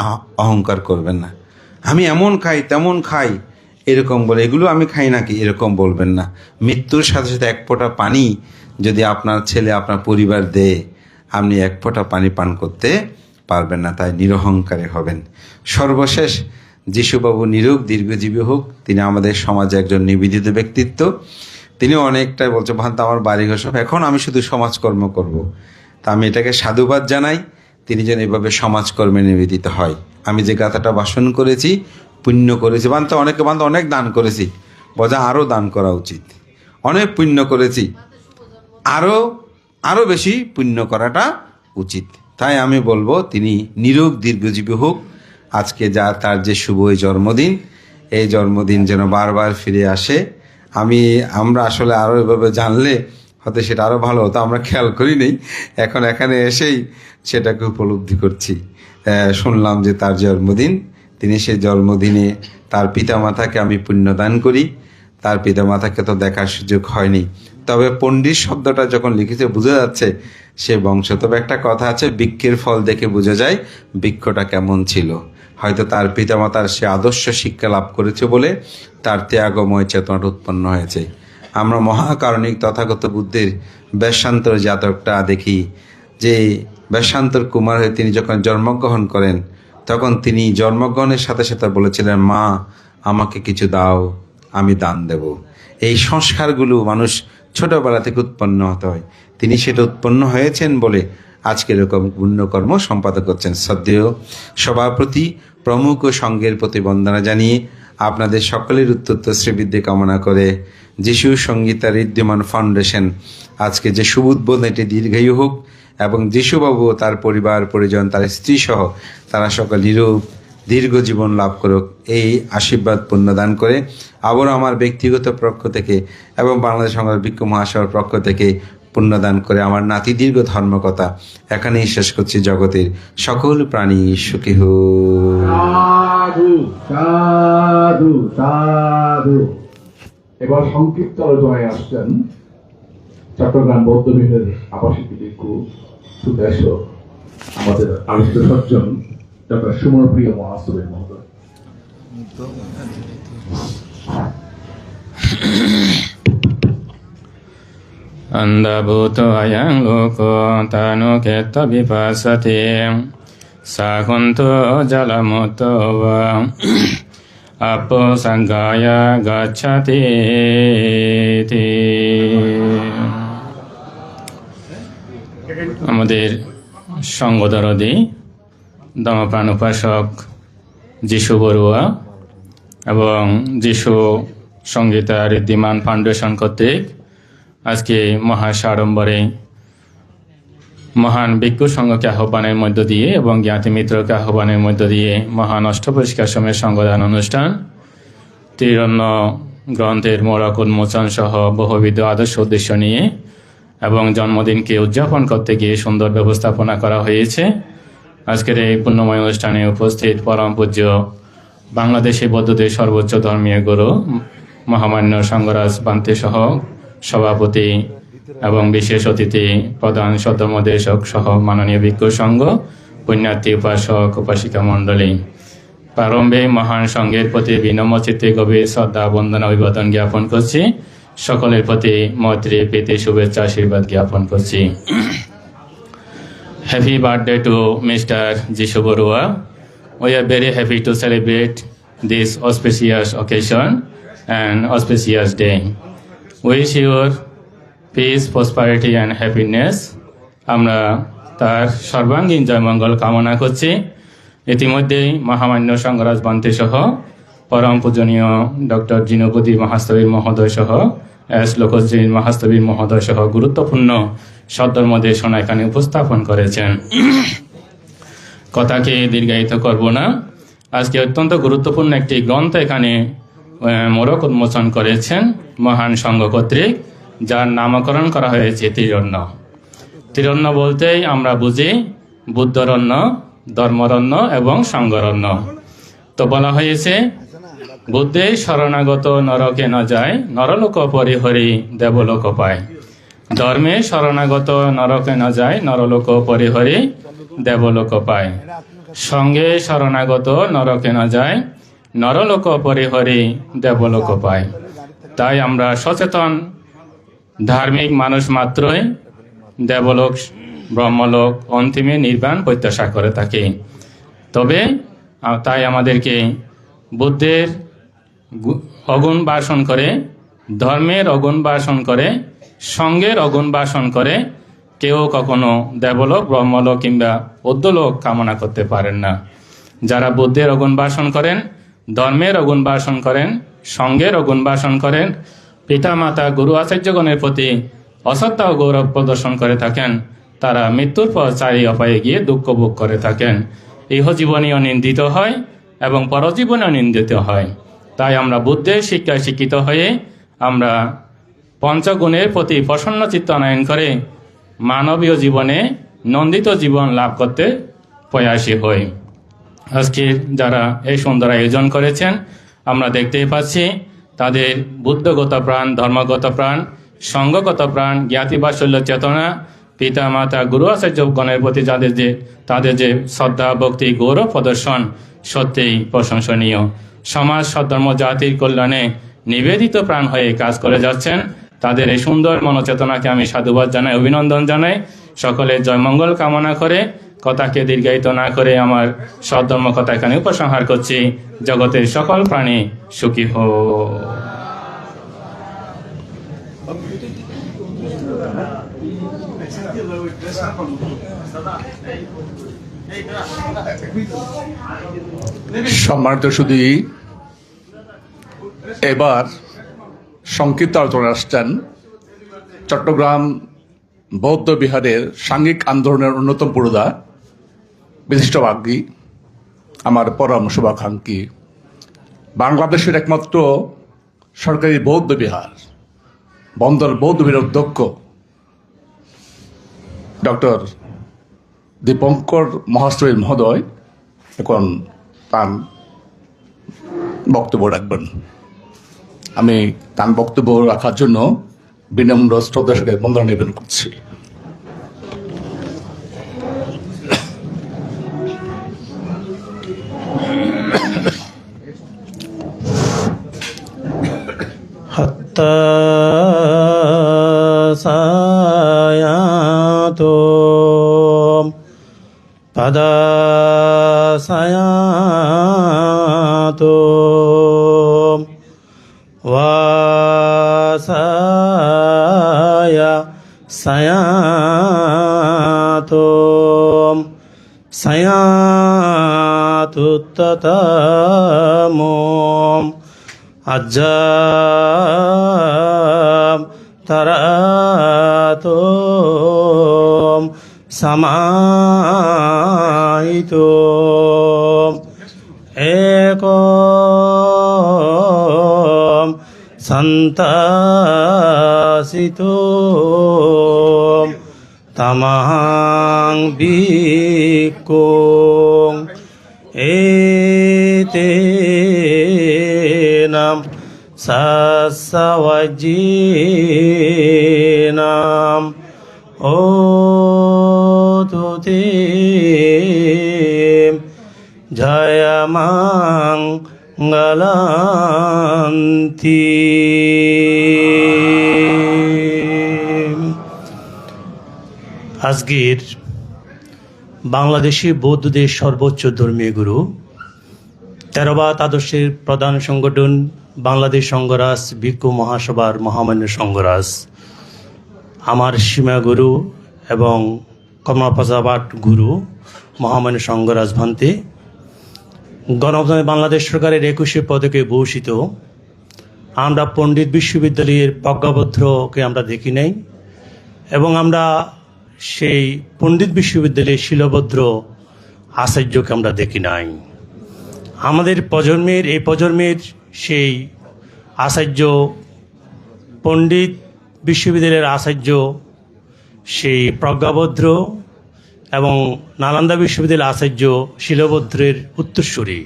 অহংকার করবেন না। আমি এমন খাই তেমন খাই এরকম বলে, এগুলো আমি খাই নাকি এরকম বলবেন না। মৃত্যুর সাথে সাথে এক ফোঁটা পানি যদি আপনার ছেলে আপনার পরিবার দেয়, আপনি এক ফোঁটা পানি পান করতে পারবেন না, তাই নিরহংকারে হবেন। সর্বশেষ যিশুবাবু নিরোগ দীর্ঘজীবী হোক, তিনি আমাদের সমাজে একজন নিবেদিত ব্যক্তিত্ব। তিনি অনেকটাই বলছে, ভান্ত আমার বাড়িঘর সব, এখন আমি শুধু সমাজকর্ম করব। তা আমি এটাকে সাধুবাদ জানাই, তিনি যেন এভাবে সমাজকর্মে নিবেদিত হয়। আমি যে গাথাটা ভাষণ করেছি, পুণ্য করেছি, বান্ত অনেক দান করেছি, বোঝা আরও দান করা উচিত। অনেক পুণ্য করেছি, আরও বেশি পুণ্য করাটা উচিত। তাই আমি বলবো তিনি নিরোগ দীর্ঘজীবী হোক। আজকে তার যে শুভ জন্মদিন, এই জন্মদিন যেন বারবার ফিরে আসে। আমরা আসলে আরও এভাবে জানলে হয়তো সেটা আরও ভালো হতো, আমরা খেয়াল করি নেই, এখন এখানে এসেই সেটাকে উপলব্ধি করছি। শুনলাম যে তার জন্মদিন, তিনি সেই জন্মদিনে তার পিতামাতাকে আমি পুণ্যদান করি। তার পিতামাতাকে তো দেখার সুযোগ হয়নি, তবে পণ্ডিত শব্দটা যখন লিখেছে বোঝা যাচ্ছে সে বংশ। তবে একটা কথা আছে, বৃক্ষের ফল দেখে বোঝা যায় বৃক্ষটা কেমন ছিল। হয়তো তার পিতামাতার সে আদর্শ শিক্ষা লাভ করেছে বলে তার ত্যাগময় চেতনাটা উৎপন্ন হয়েছে। আমরা মহাকারণিক তথাগত বুদ্ধের বেশান্তর জাতকটা দেখি, যে বেশান্তর কুমার হয়ে তিনি যখন জন্মগ্রহণ করেন, তখন তিনি জন্মগ্রহণের সাথে সাথে বলেছিলেন, মা আমাকে কিছু দাও, আমি দান দেব। এই সংস্কারগুলো মানুষ ছোটবেলা থেকে উৎপন্ন হতে হয়। তিনি সেটা উৎপন্ন হয়েছেন বলে আজকে এরকম পুণ্যকর্ম সম্পাদন করছেন। শ্রদ্ধেয় সভাপতি প্রমুখ ও সঙ্গের প্রতি বন্দনা জানিয়ে আপনাদের সকলের উত্তরোত্তর শ্রীবৃদ্ধি কামনা করে যিশু সঙ্গীতা ঋদ্ধিমান ফাউন্ডেশন আজকে যে শুভ উদ্বোধন, এটি দীর্ঘায়ু হোক এবং যিশুবাবু ও তার পরিবার পরিজন, তার স্ত্রী সহ তারা সকল দীর্ঘ জীবন লাভ করুক, এই আশীর্বাদ পুণ্যদান করে আবারও আমার ব্যক্তিগত পক্ষ থেকে এবং বাংলাদেশ সংবাদ ভিক্ষু মহাসভার পক্ষ থেকে পুণ্যদান করে আমার নাতি দীর্ঘ ধর্মকথা এখানেই শেষ করছি। জগতের সকল প্রাণী সুখী হোক। সাধু সাধু সাধু। এবার সংক্ষিপ্ত আলোচনায় আসছেন চট্টগ্রাম বৌদ্ধবিহারের আবাসিক ভিক্ষু সুদেশ, আমাদের আলোচিত সজ্জন ডক্টর সুমন প্রিয় মহাস্তবের মহোদয়। Andabhuto ayang loko tanu ketta vipassati sakunto jalamuto va apo sangaya gacchati ti। আমাদের সঙ্গদরদি ধর্মপ্রাণ উপাসক যিশু বড়ুয়া এবং যিশু সঙ্গীতা ঋদ্ধিমান ফাউন্ডেশন কর্তৃক আজকে মহা সাড়ম্বরে মহান ভিক্ষু সংঘকে আহ্বানের মধ্য দিয়ে এবং জ্ঞাতি মিত্রকে আহ্বানের মধ্য দিয়ে মহান অষ্টপরিষ্কার সময়ের সঙ্গদান অনুষ্ঠান, ত্রিরত্ন গ্রন্থের মোড়ক উন্মোচন সহ বহুবিধ আদর্শ উদ্দেশ্য নিয়ে এবং জন্মদিনকে উদযাপন করতে গিয়ে সুন্দর ব্যবস্থাপনা করা হয়েছে। আজকের এই পুণ্যময় অনুষ্ঠানে উপস্থিত পরম পূজ্য বাংলাদেশি বৌদ্ধদের সর্বোচ্চ ধর্মীয় গুরু মহামান্য সংঘরাজ বান্তে সহ সভাপতি এবং বিশেষ অতিথি প্রধান সদ্ধর্মদেশক সহ মাননীয় ভিক্ষু সংঘ, পুণ্যার্থী উপাসক উপাসিকা মণ্ডলী, প্রারম্ভে মহান সংঘের প্রতি বিনম্র চিত্তে গভীর শ্রদ্ধা বন্দনা অভিবাদন জ্ঞাপন করছি। সকলের প্রতি মৈত্রী প্রীতি শুভেচ্ছা আশীর্বাদ জ্ঞাপন করছি। Happy birthday to Mr. Jishu Borua. We are very happy to celebrate this auspicious occasion and auspicious day. Wish you peace, prosperity and happiness. আমরা তার সর্বাঙ্গীন জয়মঙ্গল কামনা করছি। ইতিমধ্যেই মহামান্য সংঘরাজ বান্তি সহ পরম পূজনীয় ডক্টর জিনপতি মহাস্তবীর মহোদয় সহ এস লোকশ্রী মহাস্তবীর মহোদয় সহ গুরুত্বপূর্ণ সদ্ধর্ম দেশনা এখানে উপস্থাপন করেছেন। কথাকে দীর্ঘায়িত করব না। আজকে অত্যন্ত গুরুত্বপূর্ণ একটি গ্রন্থ এখানে মোড়ক উন্মোচন করেছেন মহান সংঘ কর্তৃক, যার নামকরণ করা হয়েছে ত্রিরণ্য। ত্রিরণ্য বলতেই আমরা বুঝি বুদ্ধরণ্য, ধর্মরণ্য এবং সংঘরণ্য। তো বলা হয়েছে, বুদ্ধে শরণাগত নরকে ন যায়, নরলোক পরিহরি দেবলোক পায়। ধর্মে শরণাগত নরকে ন যায়, নরলোক পরিহরি দেবলোক পায়। সঙ্গে শরণাগত নরকে ন যায়, নরলোক পরিহরি দেবলোক পায়। তাই আমরা সচেতন ধার্মিক মানুষ মাত্রই দেবলোক, ব্রহ্মলোক, অন্তিমে নির্বাণ প্রত্যাশা করে থাকি। তবে তাই আমাদেরকে বুদ্ধের অগুণ বাসন করে, ধর্মের অগুণ বাসন করে, সঙ্গের অগুণ বাসন করে কেউ কখনো দেবলোক, ব্রহ্মলোক কিংবা ঊর্ধ্বলোক কামনা করতে পারেন না। যারা বুদ্ধের অগুণ বাসন করেন, ধর্মের অগুণ বাসন করেন, সঙ্গের অগুণ বাসন করেন, পিতা মাতা গুরু আচার্যগণের প্রতি অশ্রদ্ধা ও গৌরব প্রদর্শন করে থাকেন, তারা মৃত্যুর পর চারি অপায়ে গিয়ে দুঃখ ভোগ করে থাকেন। ইহজীবনীও নিন্দিত হয় এবং পরজীবনেও নিন্দিত হয়। তাই আমরা বুদ্ধের শিক্ষায় শিক্ষিত হয়ে আমরা পঞ্চগুণের প্রতি প্রসন্ন চিত্তানয়ন করে মানবীয় জীবনে নন্দিত জীবন লাভ করতে প্রয়াসী হই। আজকে যারা এই সুন্দর আয়োজন করেছেন, আমরা দেখতেই পাচ্ছি তাদের বুদ্ধগত প্রাণ, ধর্মগত প্রাণ, সঙ্গগত প্রাণ, জ্ঞাতি বাৎসল্য চেতনা, পিতা মাতা গুরু আচার্যগণের প্রতি তাদের যে শ্রদ্ধা, ভক্তি, গৌরব প্রদর্শন সত্যিই প্রশংসনীয়। সমাজ, সদ্ধর্ম, জাতির কল্যাণে নিবেদিত প্রাণ হয়ে কাজ করে যাচ্ছেন। তাদের এই সুন্দর মনোচেতনাকে আমি সাধুবাদ জানাই, অভিনন্দন জানাই। সকলের জয়মঙ্গল কামনা করে কথাকে দীর্ঘায়িত না করে আমার সদ্ধর্ম কথা এখানে উপসংহার করছি। জগতের সকল প্রাণী সুখী হোক। সম্মানিত সুধী, এবার সংক্ষিপ্ত আলোচনা আসছেন চট্টগ্রাম বৌদ্ধ বিহারের সাংঘিক আন্দোলনের অন্যতম পুরোধা, বিশিষ্ট বাগ্মী, আমার পরম শুভাকাঙ্ক্ষী, বাংলাদেশের একমাত্র সরকারি বৌদ্ধ বিহার, বন্দর বৌদ্ধ বিহারের অধ্যক্ষ ডক্টর দীপঙ্কর মহাস্তবীর মহোদয় এখন তার বক্তব্য রাখবেন। আমি তার বক্তব্য রাখার জন্য বিনম্র শ্রদ্ধার সাথে বন্দনা নিবেদন করছি। হত্তা সায়াতো পদা সায়াতো वासाय सयातो सयातु ततमो अज्जाम तरातो समाहितो एको संतासितो तमहं भिक्खु एतेनं सस्सवज्जीनं ओतु ते जयमङ्गलन्ति। আজকের বাংলাদেশি বৌদ্ধদের সর্বোচ্চ ধর্মীয় গুরু, তেরোবাদ আদর্শের প্রধান সংগঠন বাংলাদেশ সংঘরাজ ভিক্ষু মহাসভার মহামান্য সংঘরাজ, আমার সীমা গুরু এবং কমলাপ্রসাদ গুরু মহামান্য সংঘরাজ ভান্তে, গণপ্রজাতন্ত্রী বাংলাদেশ সরকারের 21শে পদকে ভূষিত আমরা পণ্ডিত বিশ্ববিদ্যালয়ের প্রজ্ঞাপত্রকে আমরা দেখি নাই, এবং আমরা সেই পণ্ডিত বিশ্ববিদ্যালয়ের শিলভদ্র আচার্যকে আমরা দেখি নাই। আমাদের এই প্রজন্মের সেই আচার্য, পণ্ডিত বিশ্ববিদ্যালয়ের আচার্য, সেই প্রজ্ঞাভদ্র এবং নালন্দা বিশ্ববিদ্যালয়ের আচার্য শিলভদ্রের উত্তরসূরি।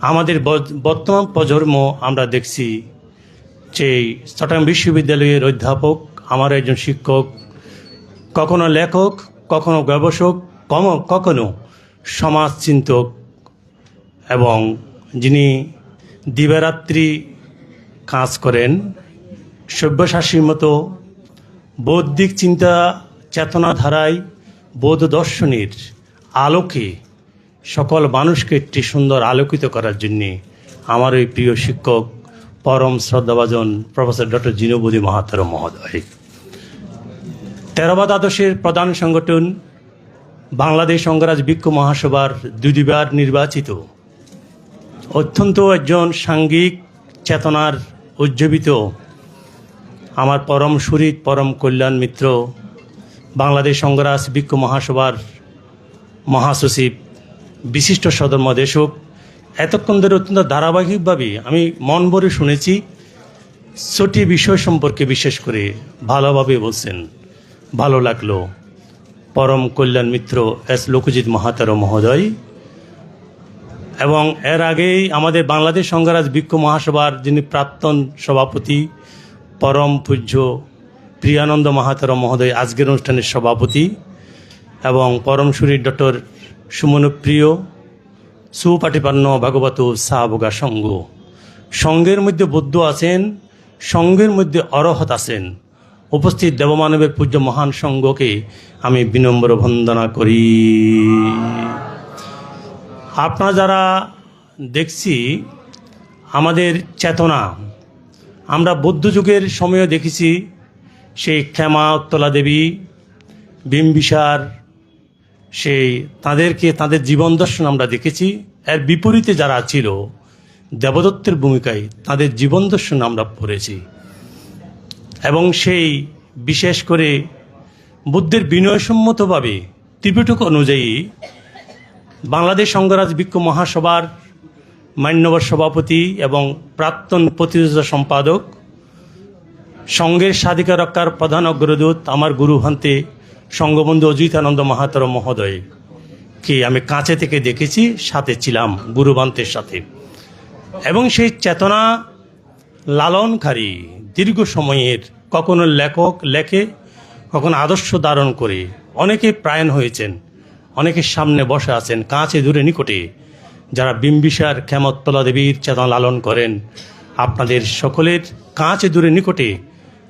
আমাদের বর্তমান প্রজন্ম আমরা দেখছি যে চট্টগ্রাম বিশ্ববিদ্যালয়ের অধ্যাপক, আমার একজন শিক্ষক, কখনো লেখক, কখনো গবেষক, কখনো সমাজচিন্তক, এবং যিনি দিবারাত্রি কাজ করেন সব্যসাচীর মতো বৌদ্ধিক চিন্তা চেতনাধারায় বৌদ্ধ দর্শনের আলোকে সকল মানুষকে একটি সুন্দর আলোকিত করার জন্যে আমার ওই প্রিয় শিক্ষক পরম শ্রদ্ধাভাজন প্রফেসর ডক্টর জিনবুদ্দীন মহাতারম মহোদয়। তেরোবাদ আদর্শের প্রধান সংগঠন বাংলাদেশ অঙ্গরাজ ভিক্ষু মহাসভার দুইবার নির্বাচিত অত্যন্ত একজন সাংঘিক চেতনার উজ্জীবিত আমার পরম সুহৃদ, পরম কল্যাণ মিত্র, বাংলাদেশ অঙ্গরাজ ভিক্ষু মহাসভার মহাসচিব, বিশিষ্ট সদর্মদেশক, এতক্ষণ ধরে অত্যন্ত ধারাবাহিকভাবে আমি মন ভরে শুনেছি। ছোটি বিষয় সম্পর্কে বিশেষ করে ভালোভাবে বলছেন, ভালো লাগলো। পরম কল্যাণ মিত্র এস লোকজিৎ মহাতারম মহোদয়, এবং এর আগেই আমাদের বাংলাদেশ অঙ্গরাজ ভিক্ষু মহাসভার যিনি প্রাক্তন সভাপতি পরম পূজ্য প্রিয়ানন্দ মহাতারম মহোদয় আজকের অনুষ্ঠানের সভাপতি, এবং পরম সুরী ডক্টর সুমনপ্রিয় সুপাটিপান্ন ভাগবত সাবগা সঙ্গ। সঙ্গের মধ্যে বৌদ্ধ আছেন, সঙ্গের মধ্যে অরহত আছেন। উপস্থিত দেবমানবের পূজ্য মহান সঙ্গকে আমি বিনম্র বন্দনা করি। আপনারা যারা দেখছি আমাদের চেতনা, আমরা বৌদ্ধ যুগের সময়ও দেখেছি সেই ক্ষমা উত্তলা দেবী, বিম্বিসার, সেই তাদের জীবন দর্শন আমরা দেখেছি। এর বিপরীতে যারা ছিল দেবদত্তের ভূমিকায় তাদের জীবন দর্শন আমরা পড়েছি, এবং সেই বিশেষ করে বুদ্ধের বিনয়সম্মতভাবে ত্রিপিটক অনুযায়ী বাংলাদেশ অঙ্গরাজ ভিক্ষু মহাসভার মান্যবর সভাপতি এবং প্রাক্তন প্রতিযোগিতা সম্পাদক, সঙ্গের স্বাধিকার রক্ষার প্রধান অগ্রদূত আমার গুরু ভান্তে সঙ্গবন্ধু অজিতানন্দ মহাতারম মহোদয়কে আমি কাছে থেকে দেখেছি, সাথে ছিলাম গুরুভান্তের সাথে। এবং সেই চেতনা লালনকারী দীর্ঘ সময়ের, কখনো লেখে, কখনো আদর্শ ধারণ করে অনেকে প্রায়ণ হয়েছেন, অনেকের সামনে বসে আছেন কাছে দূরে নিকটে, যারা বিম্বিসার ক্ষমোৎপলা দেবীর চেতনা লালন করেন। আপনাদের সকলের কাছে দূরে নিকটে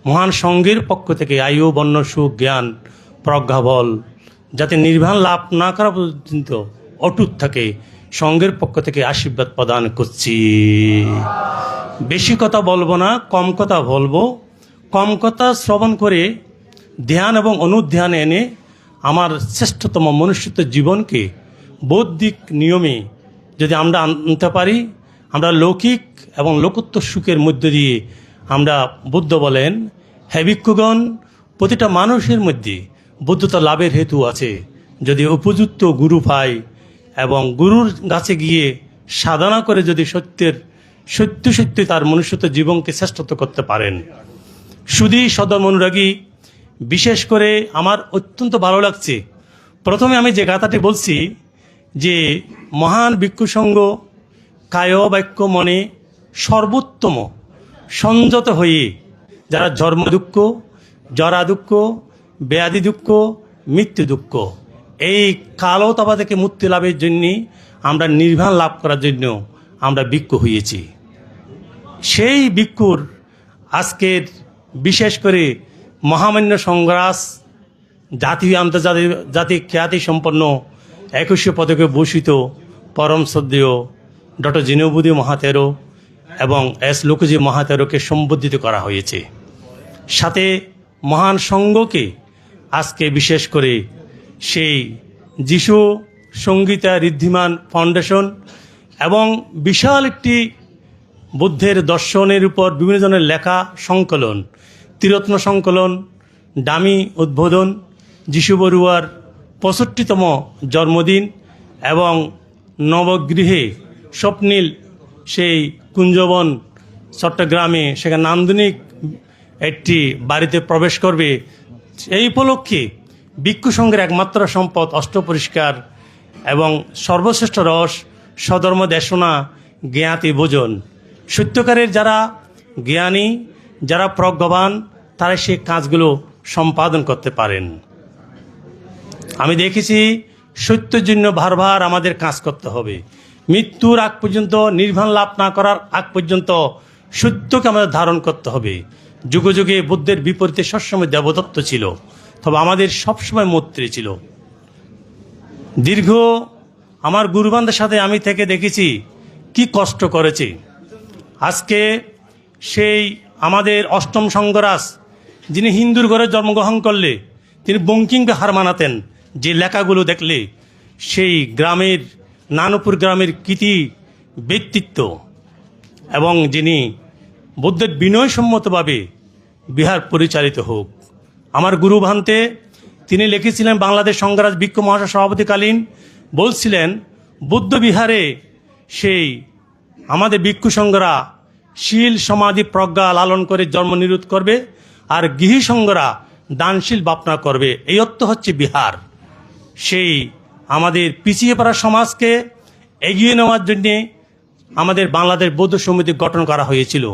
মহান সঙ্গের পক্ষ থেকে আয়ু, বর্ণ, সুখ, জ্ঞান, প্রজ্ঞাবল যাতে নির্বাণ লাভ না করা পর্যন্ত অটুট থাকে, সঙ্গের পক্ষ থেকে আশীর্বাদ প্রদান করছি। বেশি কথা বলবো না, কম কথা বলবো। কম কথা শ্রবণ করে ধ্যান এবং অনুধ্যানে এনে আমার শ্রেষ্ঠতম মনুষ্যত্ব জীবনকে বৌদ্ধিক নিয়মে যদি আমরা আনতে পারি, আমরা লৌকিক এবং লোকোত্তর সুখের মধ্য দিয়ে আমরা, বুদ্ধ বলেন, হে ভিক্ষুগণ, প্রতিটা মানুষের মধ্যে বুদ্ধতা লাভের হেতু আছে যদি উপযুক্ত গুরু পায় এবং গুরুর কাছে গিয়ে সাধনা করে যদি সত্যি তার মনুষ্যত্ব জীবনকে শ্রেষ্ঠত্ব করতে পারেন। শুধু সদর্ম অনুরাগী, বিশেষ করে আমার অত্যন্ত ভালো লাগছে, প্রথমে আমি যে গাথাটি বলছি যে মহান ভিক্ষু সংঘ কায় বাক্য মনে সর্বোত্তম সংযত হয়ে যারা জন্ম দুঃখ, জরা দুঃখ, ব্যাধি দুঃখ, মৃত্যু দুঃখ, এই কালো তাপা থেকে মুক্তি লাভের জন্য, আমরা নির্বাণ লাভ করার জন্য আমরা ভিক্ষু হয়েছি। সেই ভিক্ষুর আজকের বিশেষ করে মহামান্য সংগ্রাস জাতীয় আন্তর্জাতিক খ্যাতি সম্পন্ন 21শে পদকে ভূষিত পরম শ্রদ্ধেয় ডক্টর জিনবুদ্দীন মহাতেরো এবং এস লোকজিৎ মহাতেরোকে সম্বোধিত করা হয়েছে। সাথে মহান সংঘকে আজকে বিশেষ করে সেই যিশু সঙ্গীতা ঋদ্ধিমান ফাউন্ডেশন এবং বিশাল একটি বুদ্ধের দর্শনের উপর বিভিন্ন জনের লেখা সংকলন, ত্রিরত্ন সংকলন, ডামি উদ্বোধন, যিশু বড়ুয়ার 65তম জন্মদিন এবং নবগৃহে স্বপ্নীল সেই কুঞ্জবন চট্টগ্রামে সেখানে নান্দনিক একটি বাড়িতে প্রবেশ করবে। এই উপলক্ষে ভিক্ষু সংঘের একমাত্র সম্পদ অষ্টপরিষ্কার এবং সর্বশ্রেষ্ঠ রস সধর্ম দেশনা জ্ঞাতি ভোজন। সত্যকারের যারা জ্ঞানী, যারা প্রজ্ঞাবান, তারা সেই কাজগুলো সম্পাদন করতে পারেন। আমি দেখেছি সত্যের জন্য বারবার আমাদের কাজ করতে হবে। মৃত্যুর আগ পর্যন্ত, নির্বাণ লাভ না করার আগ পর্যন্ত সত্যকে আমাদের ধারণ করতে হবে। যুগে যুগে বুদ্ধের বিপরীতে সবসময় দেবদত্ত ছিল, তবে আমাদের সবসময় মৈত্রী ছিল। দীর্ঘ আমার গুরুবানদের সাথে আমি থেকে দেখেছি কি কষ্ট করেছে। আজকে সেই আমাদের অষ্টম সঙ্গরাজ, যিনি হিন্দুর ঘরে জন্মগ্রহণ করলে তিনি বঙ্কিমকে হার মানাতেন, যে লেখাগুলো দেখলে সেই গ্রামের, নানুপুর গ্রামের কৃতি ব্যক্তিত্ব, এবং যিনি বুদ্ধের বিনয়সম্মতভাবে বিহার পরিচালিত হোক। আমার গুরু ভান্তে তিনি লিখেছিলেন, বাংলাদেশ সংঘরাজ ভিক্ষু মহাসভা সভাপতিকালীন বলছিলেন, বুদ্ধ বিহারে সেই আমাদের ভিক্ষু সংঘরা শীল সমাধি প্রজ্ঞা লালন করে জন্ম নিরোধ করবে, আর গৃহী সংঘরা দানশীল বাপনা করবে। এই অর্থ হচ্ছে বিহার। সেই আমাদের পিছিয়ে পড়া সমাজকে এগিয়ে নেওয়ার জন্যে আমাদের বাংলাদেশ বৌদ্ধ সমিতি গঠন করা হয়েছিল।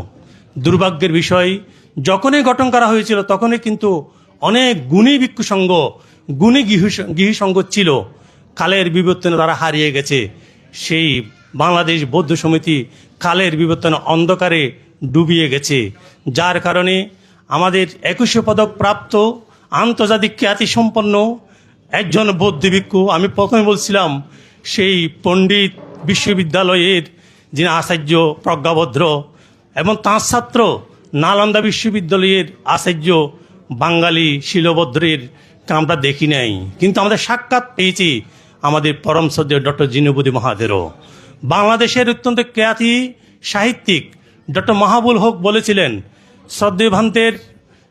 দুর্ভাগ্যের বিষয়, যখনই গঠন করা হয়েছিল তখনই কিন্তু অনেক গুণী ভিক্ষু সংঘ, গুণী গৃহী সংঘ ছিল। কালের বিবর্তনে তারা হারিয়ে গেছে। সেই বাংলাদেশ বৌদ্ধ সমিতি কালের বিবর্তনে অন্ধকারে ডুবিয়ে গেছে, যার কারণে আমাদের 21 পদক প্রাপ্ত আন্তর্জাতিক খ্যাতিসম্পন্ন একজন বৌদ্ধ ভিক্ষু, আমি প্রথমে বলছিলাম সেই পণ্ডিত বিশ্ববিদ্যালয়ের যিনি আচার্য প্রজ্ঞাভদ্র, এবং তাঁর ছাত্র নালন্দা বিশ্ববিদ্যালয়ের আচার্য বাঙালি শিলভদ্রের আমরা দেখি নাই, কিন্তু আমাদের সাক্ষাৎ পেয়েছি আমাদের পরম শ্রদ্ধেয় ডক্টর জিনুবুদ্দীন মহাদেরও। বাংলাদেশের অত্যন্ত খ্যাতি সাহিত্যিক ডক্টর মাহবুল হক বলেছিলেন, শ্রদ্ধেয় ভান্তের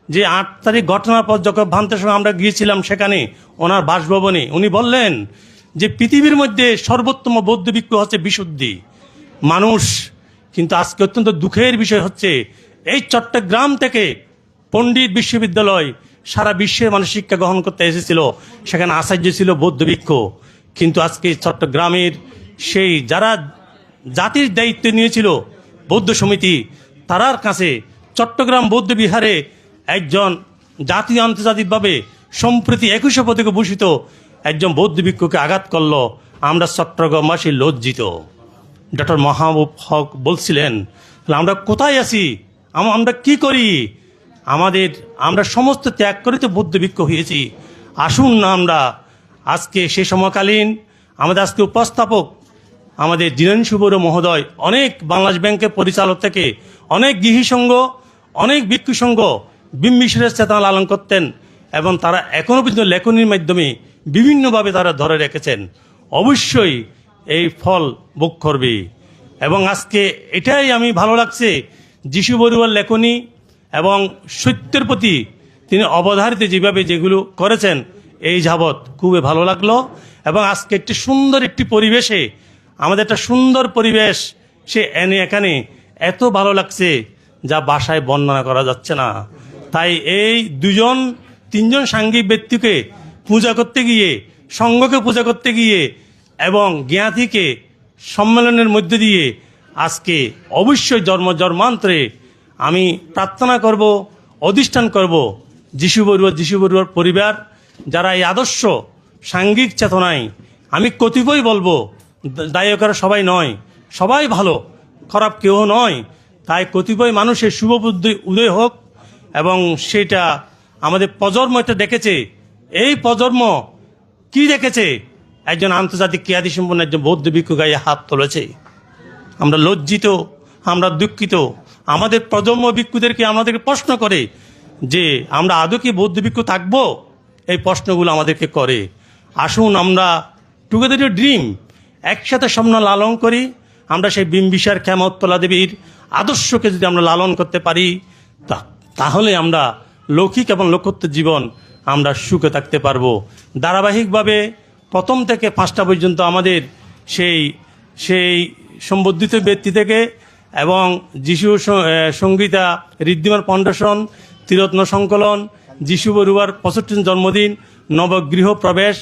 যে 8 তারিখ ঘটনার পর যখন ভান্তের সঙ্গে আমরা গিয়েছিলাম সেখানে ওনার বাসভবনে, উনি বললেন যে পৃথিবীর মধ্যে সর্বোত্তম বৌদ্ধ ভিক্ষু হচ্ছে বিশুদ্ধি মানুষ। কিন্তু আজকে অত্যন্ত দুঃখের বিষয় হচ্ছে, এই চট্টগ্রাম থেকে পণ্ডিত বিশ্ববিদ্যালয় সারা বিশ্বের মানুষ শিক্ষা গ্রহণ করতে এসেছিল, সেখানে আচার্য ছিল বৌদ্ধ ভিক্ষু। কিন্তু আজকে চট্টগ্রামের সেই যারা জাতির দায়িত্ব নিয়েছিল বৌদ্ধ সমিতি, তারার কাছে চট্টগ্রাম বৌদ্ধ বিহারে একজন জাতীয় আন্তর্জাতিকভাবে সম্প্রতি 21 পদকে ভূষিত একজন বৌদ্ধ ভিক্ষুকে আঘাত করলো। আমরা চট্টগ্রামবাসী লজ্জিত। ডক্টর মাহবুব হক বলছিলেন, আমরা কোথায় আছি, আমরা কি করি, আমরা সমস্ত ত্যাগ করে তো বৌদ্ধ ভিক্ষু হয়েছি। আসুন না আমরা আজকে সে সময়কালীন আমাদের আজকে উপস্থাপক আমাদের দীনেন্দ্র বড়ুয়া মহোদয়, অনেক বাংলাদেশ ব্যাংকের পরিচালক থেকে অনেক গৃহী সংঘ, অনেক ভিক্ষু সংঘ বিম্বিসারের চেতনা লালন করতেন, এবং তারা এখনও পর্যন্ত লেখনীর মাধ্যমে বিভিন্নভাবে তারা ধরে রেখেছেন। অবশ্যই এই ফল ভোগ করবে। এবং আজকে এটাই আমি ভালো লাগছে, যিশু বড়ুয়ার লেখনী এবং সত্যের প্রতি তিনি অবধারিত যেভাবে যেগুলো করেছেন, এই যাবৎ খুবই ভালো লাগলো। এবং আজকে একটি সুন্দর একটি পরিবেশে, আমাদের একটা সুন্দর পরিবেশ সে এখানে এত ভালো লাগছে যা ভাষায় বর্ণনা করা যাচ্ছে না। তাই এই 2-3 সাংঘিক ব্যক্তিকে পূজা করতে গিয়ে, সংঘকে পূজা করতে গিয়ে এবং জ্ঞাতিকে সম্মেলনের মধ্যে দিয়ে আজকে অবশ্যই জন্মান্তরে আমি প্রার্থনা করব, অধিষ্ঠান করব, যিশু বড়ুয়ার পরিবার যারা এই আদর্শ সাংঘিক চেতনায়, আমি কতিপয় বলবো, দায়করা সবাই নয়, সবাই ভালো, খারাপ কেউ নয়। তাই কতিপয় মানুষের শুভ বুদ্ধি উদয় হোক, এবং সেটা আমাদের প্রজন্ম এটা দেখেছে। এই প্রজন্ম কি দেখেছে, একজন আন্তর্জাতিক খ্যাতিসম্পন্ন একজন বৌদ্ধ ভিক্ষু গায়ে হাত তুলেছে। আমরা লজ্জিত, আমরা দুঃখিত। আমাদের প্রজন্ম ভিক্ষুদেরকে আমাদেরকে প্রশ্ন করে যে আমরা আদৌ কি বৌদ্ধ ভিক্ষু থাকবো, এই প্রশ্নগুলো আমাদেরকে করে। আসুন আমরা টুগেদার ড্রিম, একসাথে স্বপ্ন লালন করি, আমরা সেই বিম্বিসার ক্ষমা উৎপলা দেবীর আদর্শকে যদি আমরা লালন করতে পারি, তাহলে আমরা লৌকিক এবং লোকোত্তর জীবন আমরা সুখে থাকতে পারবো। ধারাবাহিকভাবে প্রথম থেকে 5টা পর্যন্ত আমাদের সেই সম্বর্ধিত ব্যক্তি থেকে এবং যিশু সঙ্গীতা, ঋদ্ধিমার ফাউন্ডেশন, ত্রিরত্ন সংকলন, যিশু বড়ুয়ার 65 জন্মদিন, নবগৃহ প্রবেশ,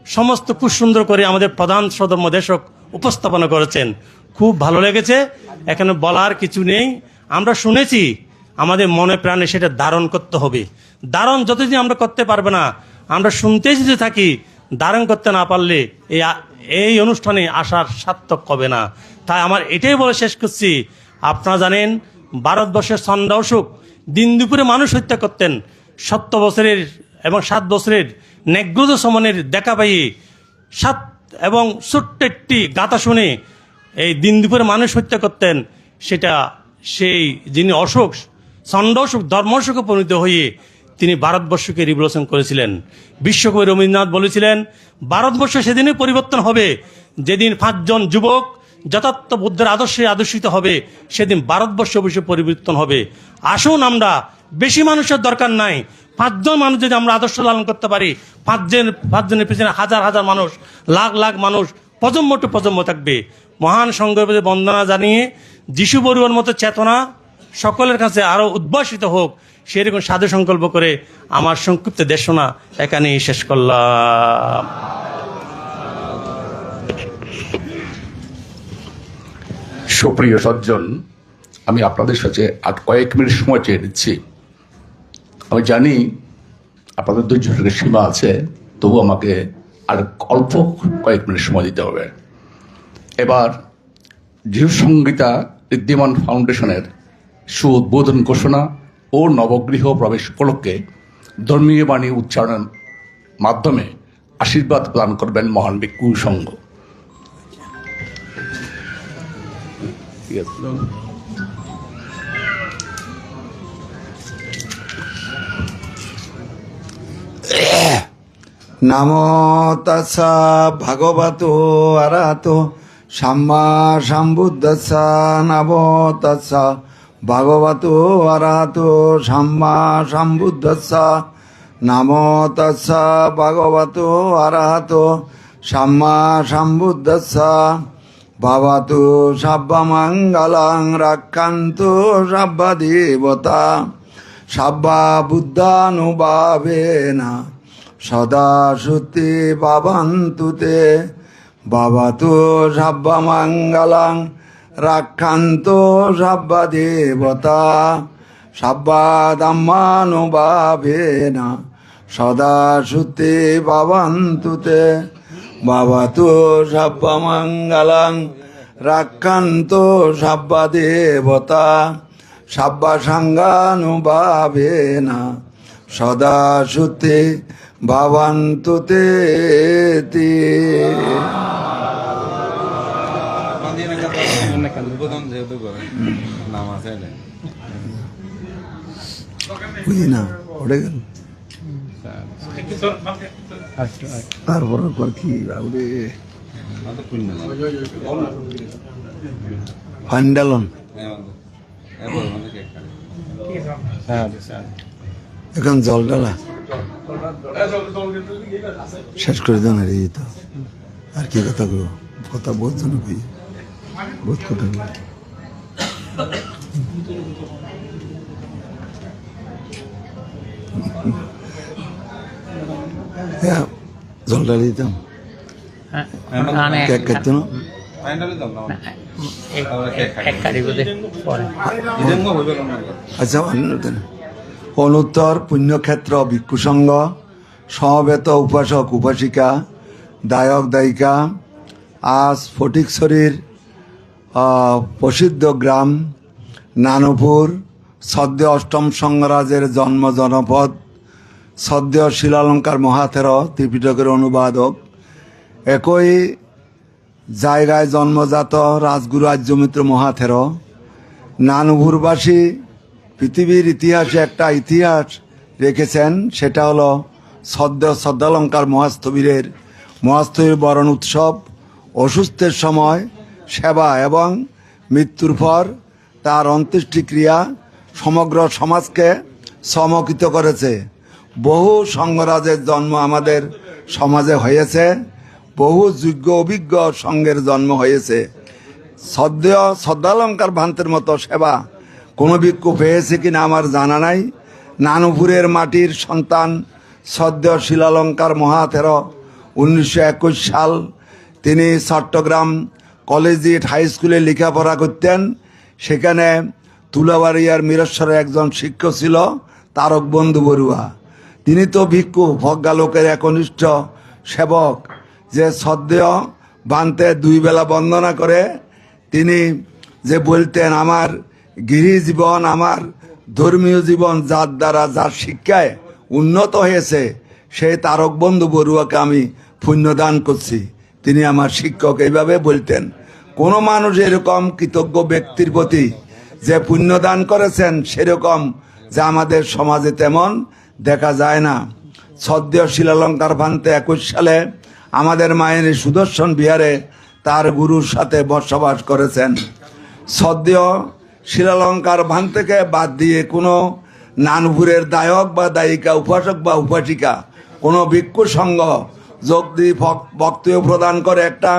সমস্ত খুব সুন্দর করে আমাদের প্রধান সদর্মদেশক উপস্থাপনা করেছেন। খুব ভালো লেগেছে, এখানে বলার কিছু নেই। আমরা শুনেছি, আমাদের মনে প্রাণে সেটা ধারণ করতে হবে। ধারণ যতদিন আমরা করতে পারবে না, আমরা শুনতেই যদি থাকি, ধারণ করতে না পারলে এই অনুষ্ঠানে আসার সার্থক হবে না। তাই আমার এটাই বলে শেষ করছি, আপনারা জানেন ভারতবর্ষের চন্দ্র অশোক দিন দুপুরে মানুষ হত্যা করতেন। 7 বছরের এবং 7 বছরের নেগ্রদ সমনের দেখা পাইয়ে 7 এবং ছোট্ট একটি গাথা শুনে এই দিন দুপুরে মানুষ হত্যা করতেন। সেটা সেই যিনি অশোক, চন্দ্র অশোক, ধর্ম অশোকে পরিণত হয়ে তিনি ভারতবর্ষকে রিভলিউশন করেছিলেন। বিশ্বকবি রবীন্দ্রনাথ বলেছিলেন, ভারতবর্ষ সেদিনই পরিবর্তন হবে যেদিন 5 জন যুবক যথার্থ বুদ্ধের আদর্শে আদর্শিত হবে, সেদিন ভারতবর্ষ অবশ্যই পরিবর্তন হবে। আসুন, আমরা বেশি মানুষের দরকার নাই, 5 জন মানুষ যদি আমরা আদর্শ লালন করতে পারি, 5 জনের পিছনে হাজার হাজার মানুষ, লাখ লাখ মানুষ, প্রজন্ম টু প্রজন্ম থাকবে। মহান সংঘের বন্দনা জানিয়ে যিশু বড়ুয়ার মতো চেতনা সকলের কাছে আরও উদ্ভাসিত হোক, সেরকম সাধু সংকল্প করে আমার সংক্ষিপ্ত দেশনা এখানেই শেষ করলাম। সুপ্রিয় সজ্জন, আমি আপনাদের সাথে আর কয়েক মিনিট সময় চেয়ে নিচ্ছি। আমি জানি আপনাদের ধৈর্যের সীমা আছে, তবু আমাকে আর অল্প কয়েক মিনিট সময় দিতে হবে। এবার যিশু সংগীতা ঋদ্ধিমান ফাউন্ডেশনের সুউদ্বোধন ঘোষণা ও নবগৃহ প্রবেশ উপলক্ষে ধর্মীয় বাণী উচ্চারণের মাধ্যমে আশীর্বাদ প্রদান করবেন মহান ভিক্ষু সংঘ। নমো তাস্সা ভগবতো আরহাতো সাম্মা সম্বুদ্ধাস্সা। নমো তাস্সা ভগবতো আরহাতো সাম্মা সম্বুদ্ধাস্সা। নমো তাস্সা ভগবতো আরহাতো সাম্মা সম্বুদ্ধাস্সা। ভবতু সর্বমঙ্গলং রক্ষন্তু সর্বদেবতা। সর্বা বুদ্ধানুভাবেন সদা শুদ্ধি ভবন্তু তে। ভবতু সর্বমঙ্গলং রক্ষন্তু সর্বদেবতা। সর্বা ধম্মানুভাবেন সদা শুদ্ধি ভবন্তু তে। ভবতু সর্বমঙ্গলং রক্ষন্তু সর্বদেবতা। সর্বসঙ্গানুভাবেন সদা শুদ্ধি ভবন্তু তে। বুঝি না, পড়ে গেল। তারপর কি ফাইন্ডালন এখন জল ডালা শেষ করে দেন। এই তো আর কি কথা করবো, কথা বলছো না ভাই, বহুত কথা জল ডালি দিতাম, কেক কাটতো না। আচ্ছা, অনুত্তর পুণ্যক্ষেত্র ভিক্ষু সংঘ, সমবেত উপাসক উপাসিকা, দায়ক দায়িকা, আজ ফটিকছড়ির প্রসিদ্ধ গ্রাম নানুপুর, সদ্য 8ম সংঘরাজের জন্ম জনপদ, সদ্য শিলালঙ্কার মহাথের ত্রিপিটকের অনুবাদক, একই জায়গায় জন্মজাত রাজগুরু আর্যমিত্র মহাথের। নানুপুরবাসী পৃথিবীর ইতিহাসে একটা ইতিহাস রেখেছেন, সেটা হলো সদ্য শ্রদ্ধালঙ্কার মহাস্থবিরের বরণ উৎসব। অসুস্থের সময় সেবা এবং মৃত্যুর পর তার অন্ত্যেষ্টিক্রিয়া সমগ্র সমাজকে চমকিত করেছে। বহু সংঘরাজের জন্ম আমাদের সমাজে হয়েছে, বহু যোগ্য অভিজ্ঞ সংঘের জন্ম হয়েছে। শ্রদ্ধালঙ্কার ভান্তের মতো সেবা কোনো ভিক্ষু পেয়েছে কিনা আমার জানা নাই। নানুপুরের মাটির সন্তান শ্রদ্ধেয় শিলালঙ্কার মহাথের 1921 সাল তিনি চট্টগ্রাম কলেজিয়েট হাই স্কুলে লেখাপড়া করতেন। সেখানে তুলাবাড়িয়ার মিরেশ্বরে একজন শিক্ষক ছিল তারক বন্ধু বড়ুয়া। তিনি তো ভিক্ষু, ভজ্ঞালোকের একনিষ্ঠ সেবক, যে শ্রদ্ধেয় বান্তে 2 বেলা বন্দনা করে তিনি যে বলতেন, আমার গৃহী জীবন, আমার ধর্মীয় জীবন যার দ্বারা, যার শিক্ষায় উন্নত হয়েছে, সেই তারক বন্ধু বড়ুয়াকে আমি পুণ্যদান করছি। তিনি আমার শিক্ষক এইভাবে বলতেন। কোনো মানুষ এরকম কৃতজ্ঞ ব্যক্তির প্রতি যে পুণ্যদান করেছেন সেরকম যে আমাদের সমাজে তেমন দেখা যায় না। শ্রদ্ধেয় শিলালঙ্কার ভান্তে 21 সালে আমাদের মায়ের সুদর্শন বিহারে তার গুরুর সাথে বসবাস করেছেন। শ্রদ্ধেয় শিলালঙ্কার ভান্তেকে বাদ দিয়ে কোনো নানপুরের দায়ক বা দায়িকা, উপাসক বা উপাসিকা, কোনো ভিক্ষু সংঘ যোগ দিয়ে বক্তব্য প্রদান করে একটা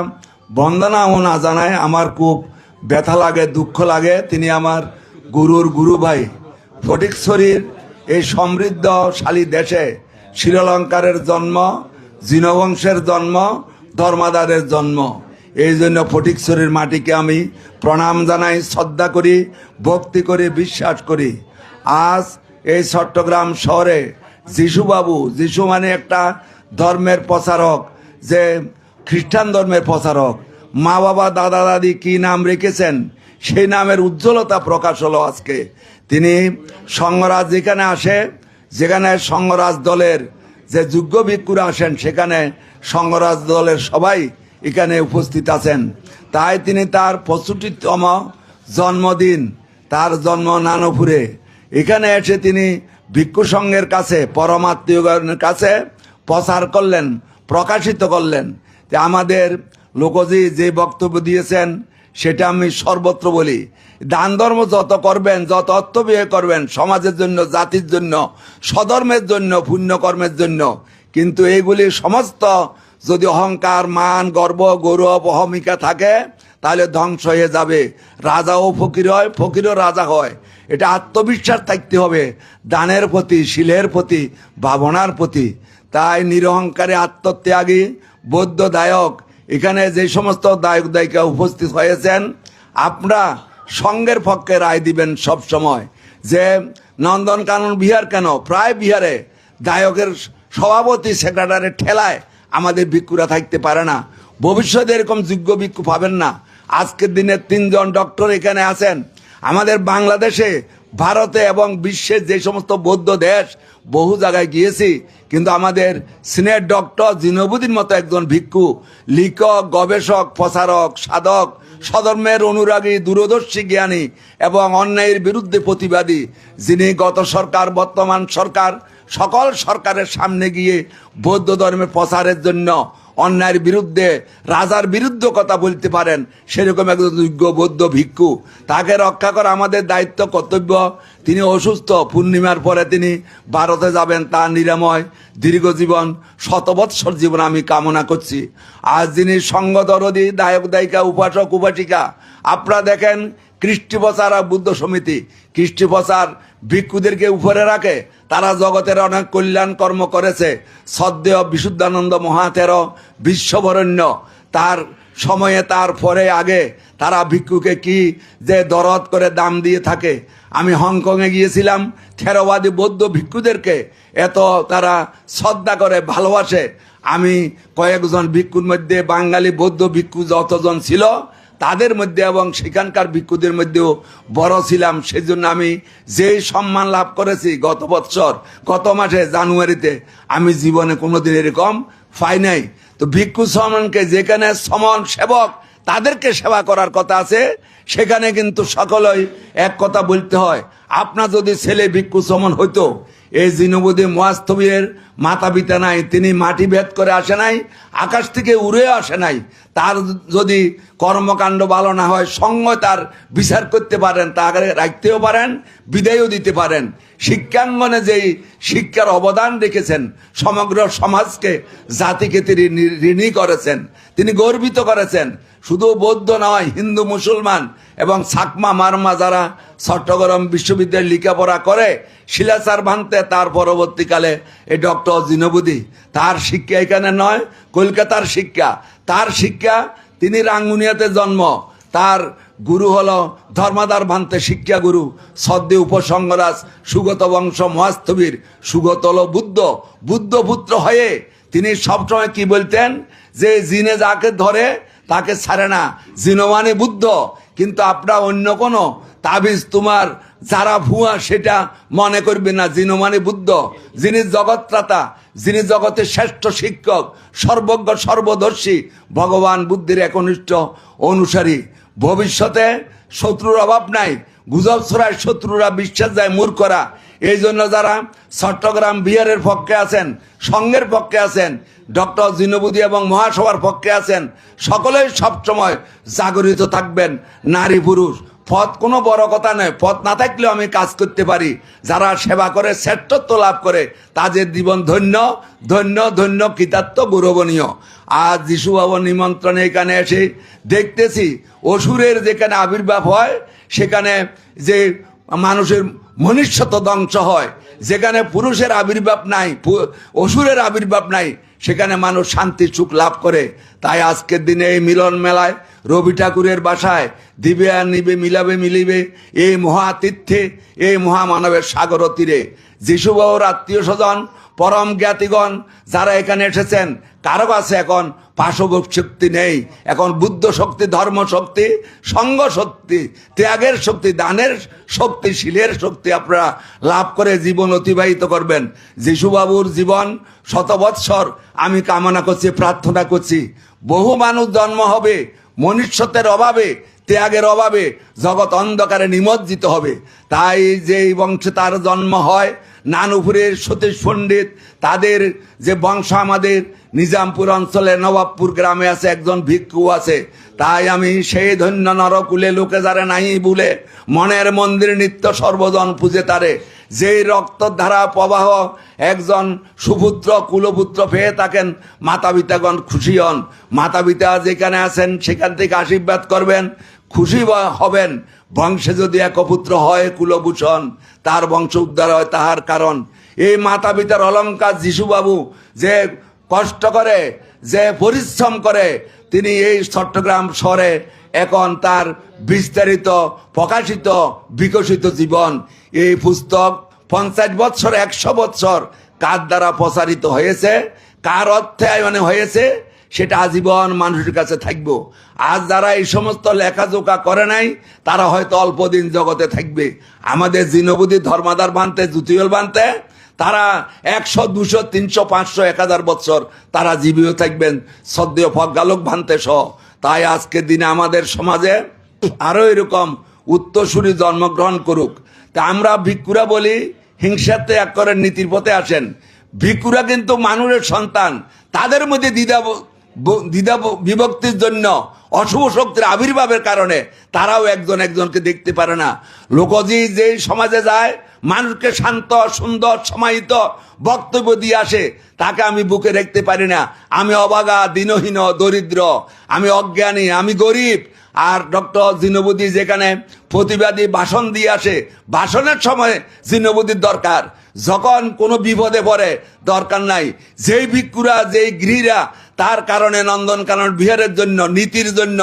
বন্দনাও না জানায় আমার খুব ব্যথা লাগে, দুঃখ লাগে। তিনি আমার গুরুর গুরু ভাই। ফটিকছড়ির এই সমৃদ্ধশালী দেশে শিলালঙ্কারের জন্ম, জিনবংশের জন্ম, ধর্মাদারের জন্ম। এই জন্য ফটিকছড়ির মাটিকে আমি প্রণাম জানাই, শ্রদ্ধা করি, ভক্তি করি, বিশ্বাস করি। আজ এই চট্টগ্রাম শহরে যিশুবাবু, যিশু মানে একটা ধর্মের প্রচারক, যে খ্রিস্টান ধর্মের প্রচারক, মা বাবা দাদা দাদি কি নাম রেখেছেন সেই নামের উজ্জ্বলতা প্রকাশ হলো আজকে। তিনি সংঘরাজ যেখানে আসে, যেখানে সংঘরাজ দলের যে যোগ্য ভিক্ষুরা আসেন, সেখানে সংঘরাজ দলের সবাই এখানে উপস্থিত আছেন। তাই তিনি তার 65তম জন্মদিন, তার জন্ম নানুপুরে, এখানে এসে তিনি ভিক্ষু সংঘের কাছে, পরমাত্মীয়গণের কাছে প্রচার করলেন, প্রকাশিত করলেন যে আমাদের লোকজি যে বক্তব্য দিয়েছেন সেটা আমি সর্বত্র বলি, দান ধর্ম যত করবেন, যত অর্থ ব্যয় করবেন সমাজের জন্য, জাতির জন্য, স্বধর্মের জন্য, পুণ্যকর্মের জন্য, কিন্তু এইগুলি সমস্ত যদি অহংকার, মান, গর্ব, গৌরব, অহমিকা থাকে তাহলে ধ্বংস হয়ে যাবে। রাজাও ফকির হয়, ফকিরও রাজা হয়। এটা আত্মবিশ্বাস থাকতে হবে দানের প্রতি, শিলের প্রতি, ভাবনার প্রতি। তাই নিরহংকারে আত্মত্যাগী বৌদ্ধ দায়ক, এখানে যে সমস্ত দায়ক দায়িকা উপস্থিত হয়েছেন, আপনারা সঙ্গের পক্ষে রায় দিবেন সব সময়। যে নন্দনকানন বিহার কেন, প্রায় বিহারে দায়কের সভাপতি, সেক্রেটারির ঠেলায় আমাদের ভিক্ষুরা থাকতে পারে না। ভবিষ্যতে এরকম যোগ্য ভিক্ষু পাবেন না। আজকের দিনে 3 জন ডক্টর এখানে আছেন। আমাদের বাংলাদেশে, ভারতে এবং বিশ্বের যে সমস্ত বৌদ্ধ দেশ, বহু জায়গায় গিয়েছি, কিন্তু আমাদের সিনিয়র ডক্টর জিনবুদ্দিন মতো একজন ভিক্ষু, লিখক, গবেষক, প্রচারক, সাধক, স্বধর্মের অনুরাগী, দূরদর্শী জ্ঞানী এবং অন্যায়ের বিরুদ্ধে প্রতিবাদী, যিনি গত সরকার, বর্তমান সরকার, সকল সরকারের সামনে গিয়ে বৌদ্ধ ধর্মের প্রচারের জন্য, অন্যায়ের বিরুদ্ধে, রাজার বিরুদ্ধে কথা বলতে পারেন, সেরকম একজন যোগ্য বৌদ্ধ ভিক্ষু। তাকে রক্ষা করা আমাদের দায়িত্ব, কর্তব্য। তিনি অসুস্থ, পূর্ণিমার পরে তিনি ভারতে যাবেন। তার নিরাময় দীর্ঘ জীবন, 100 বৎসর জীবন আমি কামনা করছি। আজ যিনি সঙ্গদরদী, দায়ক দায়িকা, উপাসক উপাসিকা, আপনারা দেখেন কৃষ্টি প্রচার আর বুদ্ধ সমিতি, কৃষ্টি প্রচার ভিক্ষুদেরকে উপরে রাখে। তারা জগতের অনেক কল্যাণ কর্ম করেছে। শ্রদ্ধেয় বিশুদ্ধানন্দ মহাথের বিশ্ববরেণ্য, তার সময়ে, তার পরে, আগে তারা ভিক্ষুকে কি যে দরদ করে দাম দিয়ে থাকে। আমি হংকংয়ে গিয়েছিলাম, থেরবাদী বৌদ্ধ ভিক্ষুদেরকে এত তারা শ্রদ্ধা করে, ভালোবাসে। আমি কয়েকজন ভিক্ষুর মধ্যে, বাঙালি বৌদ্ধ ভিক্ষু যতজন ছিল তাদের মধ্যে এবং সেখানকার ভিক্ষুদের মধ্যেও বড় ছিলাম। সেজন্য আমি যেই সম্মান লাভ করেছি গত বৎসর, গত মাসে জানুয়ারিতে, আমি জীবনে কোনোদিন এরকম পাই নাই। তো ভিক্ষু সম্মানকে, যেখানে সমন সেবক তাদেরকে সেবা করার কথা আছে, সেখানে কিন্তু সকলেই এক কথা বলতে হয়। আপনার যদি ছেলে ভিক্ষু সমন হইতো, এই জিনবুদ্দি মুয়াস্তবীরের মাতা পিতা নাই, তিনি মাটি ভেদ করে আসে নাই, আকাশ থেকে উড়ে আসে নাই, তার যদি কর্মকাণ্ড ভালো না হয় সঙ্গ তার বিচার করতে পারেন, তাকে রাখতেও পারেন, বিদায়ও দিতে পারেন। শিক্ষাঙ্গনে যেই শিক্ষার অবদান রেখেছেন, সমগ্র সমাজকে জাতিকে তিনি ঋণী করেছেন, তিনি গর্বিত করেছেন। শুধু বৌদ্ধ নয়, হিন্দু, মুসলমান এবং সাকমা মারমা যারা চট্টগ্রাম বিশ্ববিদ্যালয়ে লেখাপড়া করে শিলাচার ভাঙতে, তার পরবর্তীকালে এই ডক্টর জিনবুদ্দি, তার শিক্ষা এখানে নয়, কলকাতার শিক্ষা। তার শিক্ষা, তিনি রাঙ্গুনিয়াতে জন্ম, তার গুরু হলো ধর্মাদার ভান্তে শিক্ষা গুরু সদ্য উপসংগরাজ সুগত বংশ মহাস্থবীর সুগতল বুদ্ধ, বুদ্ধপুত্র হয়ে তিনি সবসময় কি বলতেন যে জিনে যাকে ধরে তাকে ছাড়ে না, জিনো মানে বুদ্ধ। কিন্তু আপনারা অন্য কোনো তাবিজ তোমার যারা ভুয়া সেটা মনে করবে না, জিনো মানে বুদ্ধ, যিনি জগৎত্রাতা, যিনি জগতের শ্রেষ্ঠ শিক্ষক, সর্বজ্ঞ সর্বদর্শী, ভগবান বুদ্ধের একনিষ্ঠ অনুসারী। ভবিষ্যতে শত্রুর অভাব নাই, গুজব ছড়ায় শত্রুরা বিশ্বাস যায় মূর্খরা। এই জন্য যারা চট্টগ্রাম বিহারের পক্ষে আছেন, সংঘের পক্ষে আছেন, ডক্টর জিনবুদ্দি এবং মহাসভার পক্ষে আছেন, সকলেই সবসময় জাগরিত থাকবেন। নারী পুরুষ পথ কোনো বড় কথা নয়, পথ না থাকলেও আমি কাজ করতে পারি। যারা সেবা করে, শ্রেষ্ঠত্ব লাভ করে, তাদের জীবন ধন্য ধন্য ধন্য, কৃতার্থ, গৌরবনীয়। আজ যিশুবাবুর নিমন্ত্রণে এখানে এসে দেখতেছি অসুরের যেখানে আবির্ভাব হয়, সেখানে যে মানুষের মনুষ্যত্ব ধ্বংস হয়, যেখানে পুরুষের আবির্ভাব নাই, অসুরের আবির্ভাব নাই, সেখানে মানুষ শান্তি সুখ লাভ করে। তাই আজকের দিনে এই মিলন মেলায় রবি ঠাকুরের বাসায় দিবে আর নিবে, মিলাবে মিলিবে, এই মহাতীর্থে, এই মহামানবের সাগর তীরে যিশুবাবুর আত্মীয় স্বজন, পরম জ্ঞাতিগণ যারা এখানে এসেছেন, কারো কাছে এখন পাশব শক্তি নেই। এখন বুদ্ধ শক্তি, ধর্ম শক্তি, সঙ্গ শক্তি, ত্যাগের শক্তি, দানের শক্তি, শীলের শক্তি আপনারা লাভ করে জীবন অতিবাহিত করবেন। যিশুবাবুর জীবন শত বৎসর আমি কামনা করছি, প্রার্থনা করছি। বহু মানুষ জন্ম হবে, মনুষ্যত্বের অভাবে, ত্যাগের অভাবে জগৎ অন্ধকারে নিমজ্জিত হবে। তাই যেই বংশে তার জন্ম হয়, নানুপুরের সতীশ পণ্ডিত, তাদের যে বংশ আমাদের নিজামপুর অঞ্চলে নবাবপুর গ্রামে আছে, একজন ভিক্ষু আছে। তাই আমি সেই ধন্য নরকুলে লোকে যারা নাই বলে, মনের মন্দির নিত্য সর্বজন পূজে তারে। যেই রক্তধারা প্রবাহ একজন সুপুত্র কুলপুত্র পেয়ে থাকেন, মাতা পিতাগণ খুশি হন। মাতা পিতা যেখানে আছেন সেখান থেকে আশীর্বাদ করবেন, খুশি হবেন। বংশে যদি একপুত্র হয় কুলভূষণ, তার বংশ উদ্ধার হয় তাহার কারণ। এই মাতা পিতার অলঙ্কার যিশুবাবু যে কষ্ট করে, যে পরিশ্রম করে, তিনি এই চট্টগ্রাম শহরে এখন তার বিস্তারিত, প্রকাশিত, বিকশিত জীবন, এই পুস্তক 50 বৎসর 100 বৎসর কার দ্বারা প্রচারিত হয়েছে, কার অর্থায়নে হয়েছে, সেটা আজীবন মানুষের কাছে থাকবে। আজ যারা এই সমস্ত লেখাজোকা করে নাই, তারা হয়তো অল্প দিন জগতে থাকবে। আমাদের জিনবুদ্দি, ধর্মাদার বানতে, জুতিয়ল বানতে, তারা 100, 200, 300, 500, 1000 বৎসর তারা জীবিত থাকবেন, সদ্য ফজ্ঞালোক ভান্তে সহ। তাই আজকের দিনে আমাদের সমাজে আরো এরকম উত্তরসূরি জন্মগ্রহণ করুক। তা আমরা ভিক্ষুরা বলি, হিংসার ত্যাগ করেন, নীতির পথে আসেন। ভিক্ষুরা কিন্তু মানুষের সন্তান, তাদের মধ্যে দ্বিধা বিভক্তির জন্য, অশুভ শক্তির আবির্ভাবের কারণে তারাও একজন একজনকে দেখতে পারে না। লোকজি যেই সমাজে যায়, মানুষকে শান্ত, সুন্দর, সমাহিত বক্তব্য দিয়ে আসে, তাকে আমি বুকে রাখতে পারি না। আমি অবাগা, দীনহীন, দরিদ্র, আমি অজ্ঞানী, আমি গরিব। আর ডক্টর জিনবুদ্দি যেখানে প্রতিবাদী ভাষণ দিয়ে আসে, ভাষণের সময় জিনবুদ্দির দরকার, যখন কোনো বিপদে পড়ে দরকার নাই। যেই ভিক্ষুরা, যেই গৃহীরা তার কারণে নন্দনকানন বিহারের জন্য, নীতির জন্য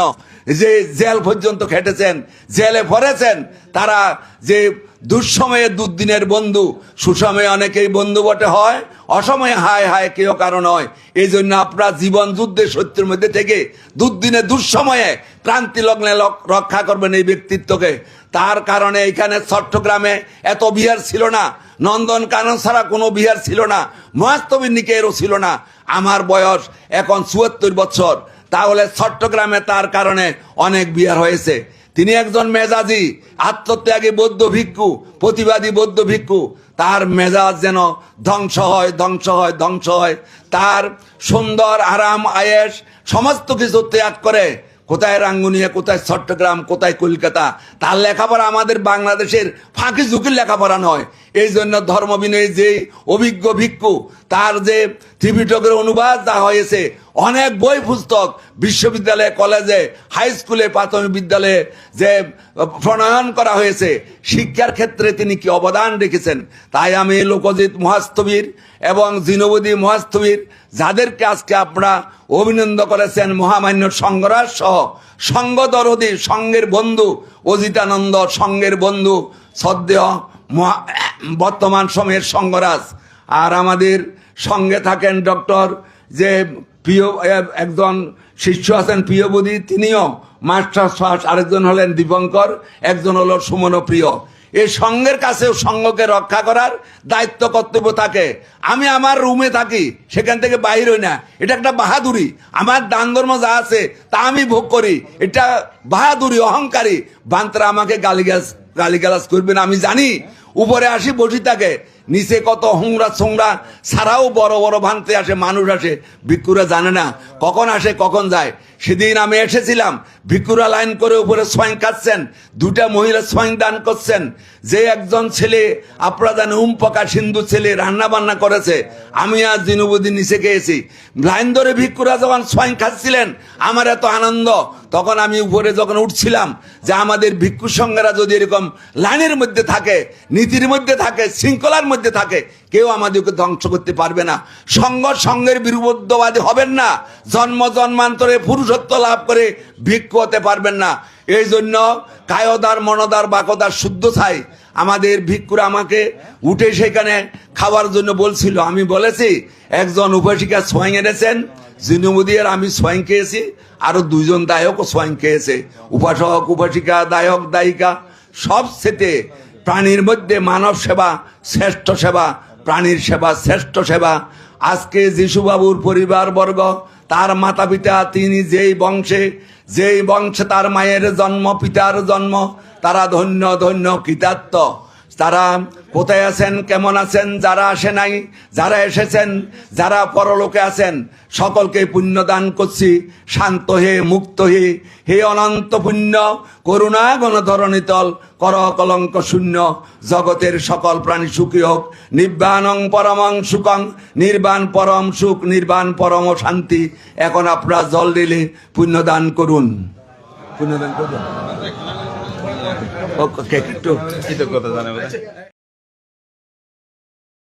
যে জেল পর্যন্ত খেটেছেন, জেলে পড়েছেন, তারা যে দুঃসময়ে দুর্দিনের বন্ধু, সুসময়ে অনেকেই বন্ধু বটে হয়, অসময়ে হায় হায় কেউ কারণ হয়। এই জন্য আপনার জীবন যুদ্ধের সত্যের মধ্যে থেকে দুর্দিনে, দুঃসময়ে, ক্রান্তি লগ্নে রক্ষা করবেন এই ব্যক্তিত্বকে। তার কারণে এখানে চট্টগ্রামে এত বিহার ছিল না, নন্দনকানন ছাড়া কোনো বিহার ছিল না, মহাস্তবীর নিকেরও ছিল না। আমার বয়স এখন 74 বছর, তাহলে চট্টগ্রামে তার কারণে অনেক বিহার হয়েছে। তিনি একজন মেজাজি, আত্মত্যাগী বৌদ্ধ ভিক্ষু, প্রতিবাদী বৌদ্ধ ভিক্ষু। তার মেজাজ যেন ধ্বংস হয়, ধ্বংস হয়, ধ্বংস হয়। তার সুন্দর আরাম আয়েশ সমস্ত কিছু ত্যাগ করে কোথায় রাঙ্গুনিয়া, কোথায় চট্টগ্রাম, কোথায় কলকাতা। তার লেখাপড়া আমাদের বাংলাদেশের ফাঁকি ঝুঁকির লেখাপড়া নয়। এই জন্য ধর্মবিনয় যে অভিজ্ঞ ভিক্ষু, তার যে ত্রিপিটকের অনুবাদ যা হয়েছে, অনেক বই পুস্তক বিশ্ববিদ্যালয়ে, কলেজে, হাই স্কুলে, প্রাথমিক বিদ্যালয়ে যে প্রণয়ন করা হয়েছে, শিক্ষার ক্ষেত্রে তিনি কি অবদান রেখেছেন। তাই আমি লোকজিৎ মহাস্তবীর এবং জিনবদী মহাস্তবীর, যাদেরকে আজকে আপনারা অভিনন্দন করেছেন, মহামান্য সংঘরাজ সহ সঙ্গদরদী, সঙ্গের বন্ধু অজিতানন্দ, সঙ্গের বন্ধু শ্রদ্ধেয় বর্তমান সময়ের সংঘরাজ। আর আমাদের সঙ্গে থাকেন ডক্টর যে প্রিয় একজন শিষ্য আছেন প্রিয়বদী, তিনিও মাস্টার শ্বাস, আরেকজন হলেন দীপঙ্কর, একজন হলো সুমনপ্রিয়। এই সঙ্গের কাছেও সঙ্গকে রক্ষা করার দায়িত্ব কর্তব্য থাকে। আমি আমার রুমে থাকি, সেখান থেকে বাইর হই না, এটা একটা বাহাদুরি। আমার দান ধর্ম যা আছে তা আমি ভোগ করি, এটা বাহাদুরি, অহংকারী। বান্তরা আমাকে গালিগালাজ করবেন, আমি জানি। উপরে আসি বসি থাকে, নিচে কত হুংরা ছোংরা ছাড়াও বড় বড় ভান্তে আসে, মানুষ আসে, ভিক্ষুরা জানে না কখন আসে কখন যায়। সেদিন আমি এসেছিলাম, ভিক্ষুরা লাইন করে উপরে সোয়াইন খাচ্ছেন, দুটা মহিলা সোয়াইন দান করছেন। যে একজন ছেলে, আপনারা জানেন উমপকা সিন্ধু ছেলে রান্না বান্না করেছে, আমি আর দিনবদিন নিচে গিয়েছি। লাইন ধরে ভিক্ষুরা যখন সোয়াইন খাচ্ছিলেন, আমার এত আনন্দ। তখন আমি উপরে যখন উঠছিলাম, যে আমাদের ভিক্ষু সংঘেরা যদি এরকম লাইনের মধ্যে থাকে, নীতির মধ্যে থাকে, শৃঙ্খলার মধ্যে থাকে, কেউ আমাদেরকে ধ্বংস করতে পারবে না। সঙ্গের বিরুদ্ধবাদী হবেন না, জন্ম জন্মান্তরে পুরুষত্ব লাভ করে ভিক্ষু হতে পারবেন না। এই জন্য কায়দার, মনদার, বাকদার শুদ্ধ ছাই। আমাদের ভিক্ষুরা আমাকে উঠে সেখানে খাওয়ার জন্য বলছিল, আমি বলেছি একজন উপাসিকা সোয়াইং এনেছেন, জিনুমুদিয়ার আমি সোয়াইং খেয়েছি, আরো দুইজন দায়ক সোয়াইং খেয়েছে। উপাসক, উপাসিকা, দায়ক, দায়িকা, সব সেতে প্রাণীর মধ্যে মানব সেবা শ্রেষ্ঠ সেবা, প্রাণীর সেবা শ্রেষ্ঠ সেবা। আজকে যিশুবাবুর পরিবারবর্গ, তার মাতা পিতা, তিনি যেই বংশে তার মায়ের জন্ম, পিতার জন্ম, তারা ধন্য ধন্য কৃতার্থ। তারা কোথায় আছেন, কেমন আছেন, যারা আসে নাই, যারা এসেছেন, যারা পরলোকে আছেন, সকলকে পুণ্য দান করছি। শান্ত হে, মুক্ত হে, হে অনন্ত পুণ্য, করুণা গণধরণী তল, কর কলঙ্ক শূন্য, জগতের সকল প্রাণী সুখী হোক। নির্বাণং পরমং সুখং, নির্বাণ পরম সুখ, নির্বাণ পরম শান্তি। এখন আপনারা জল দিলে পুণ্যদান করুন, পুণ্যদান করুন। একটু কৃতজ্ঞতা জানাবেন।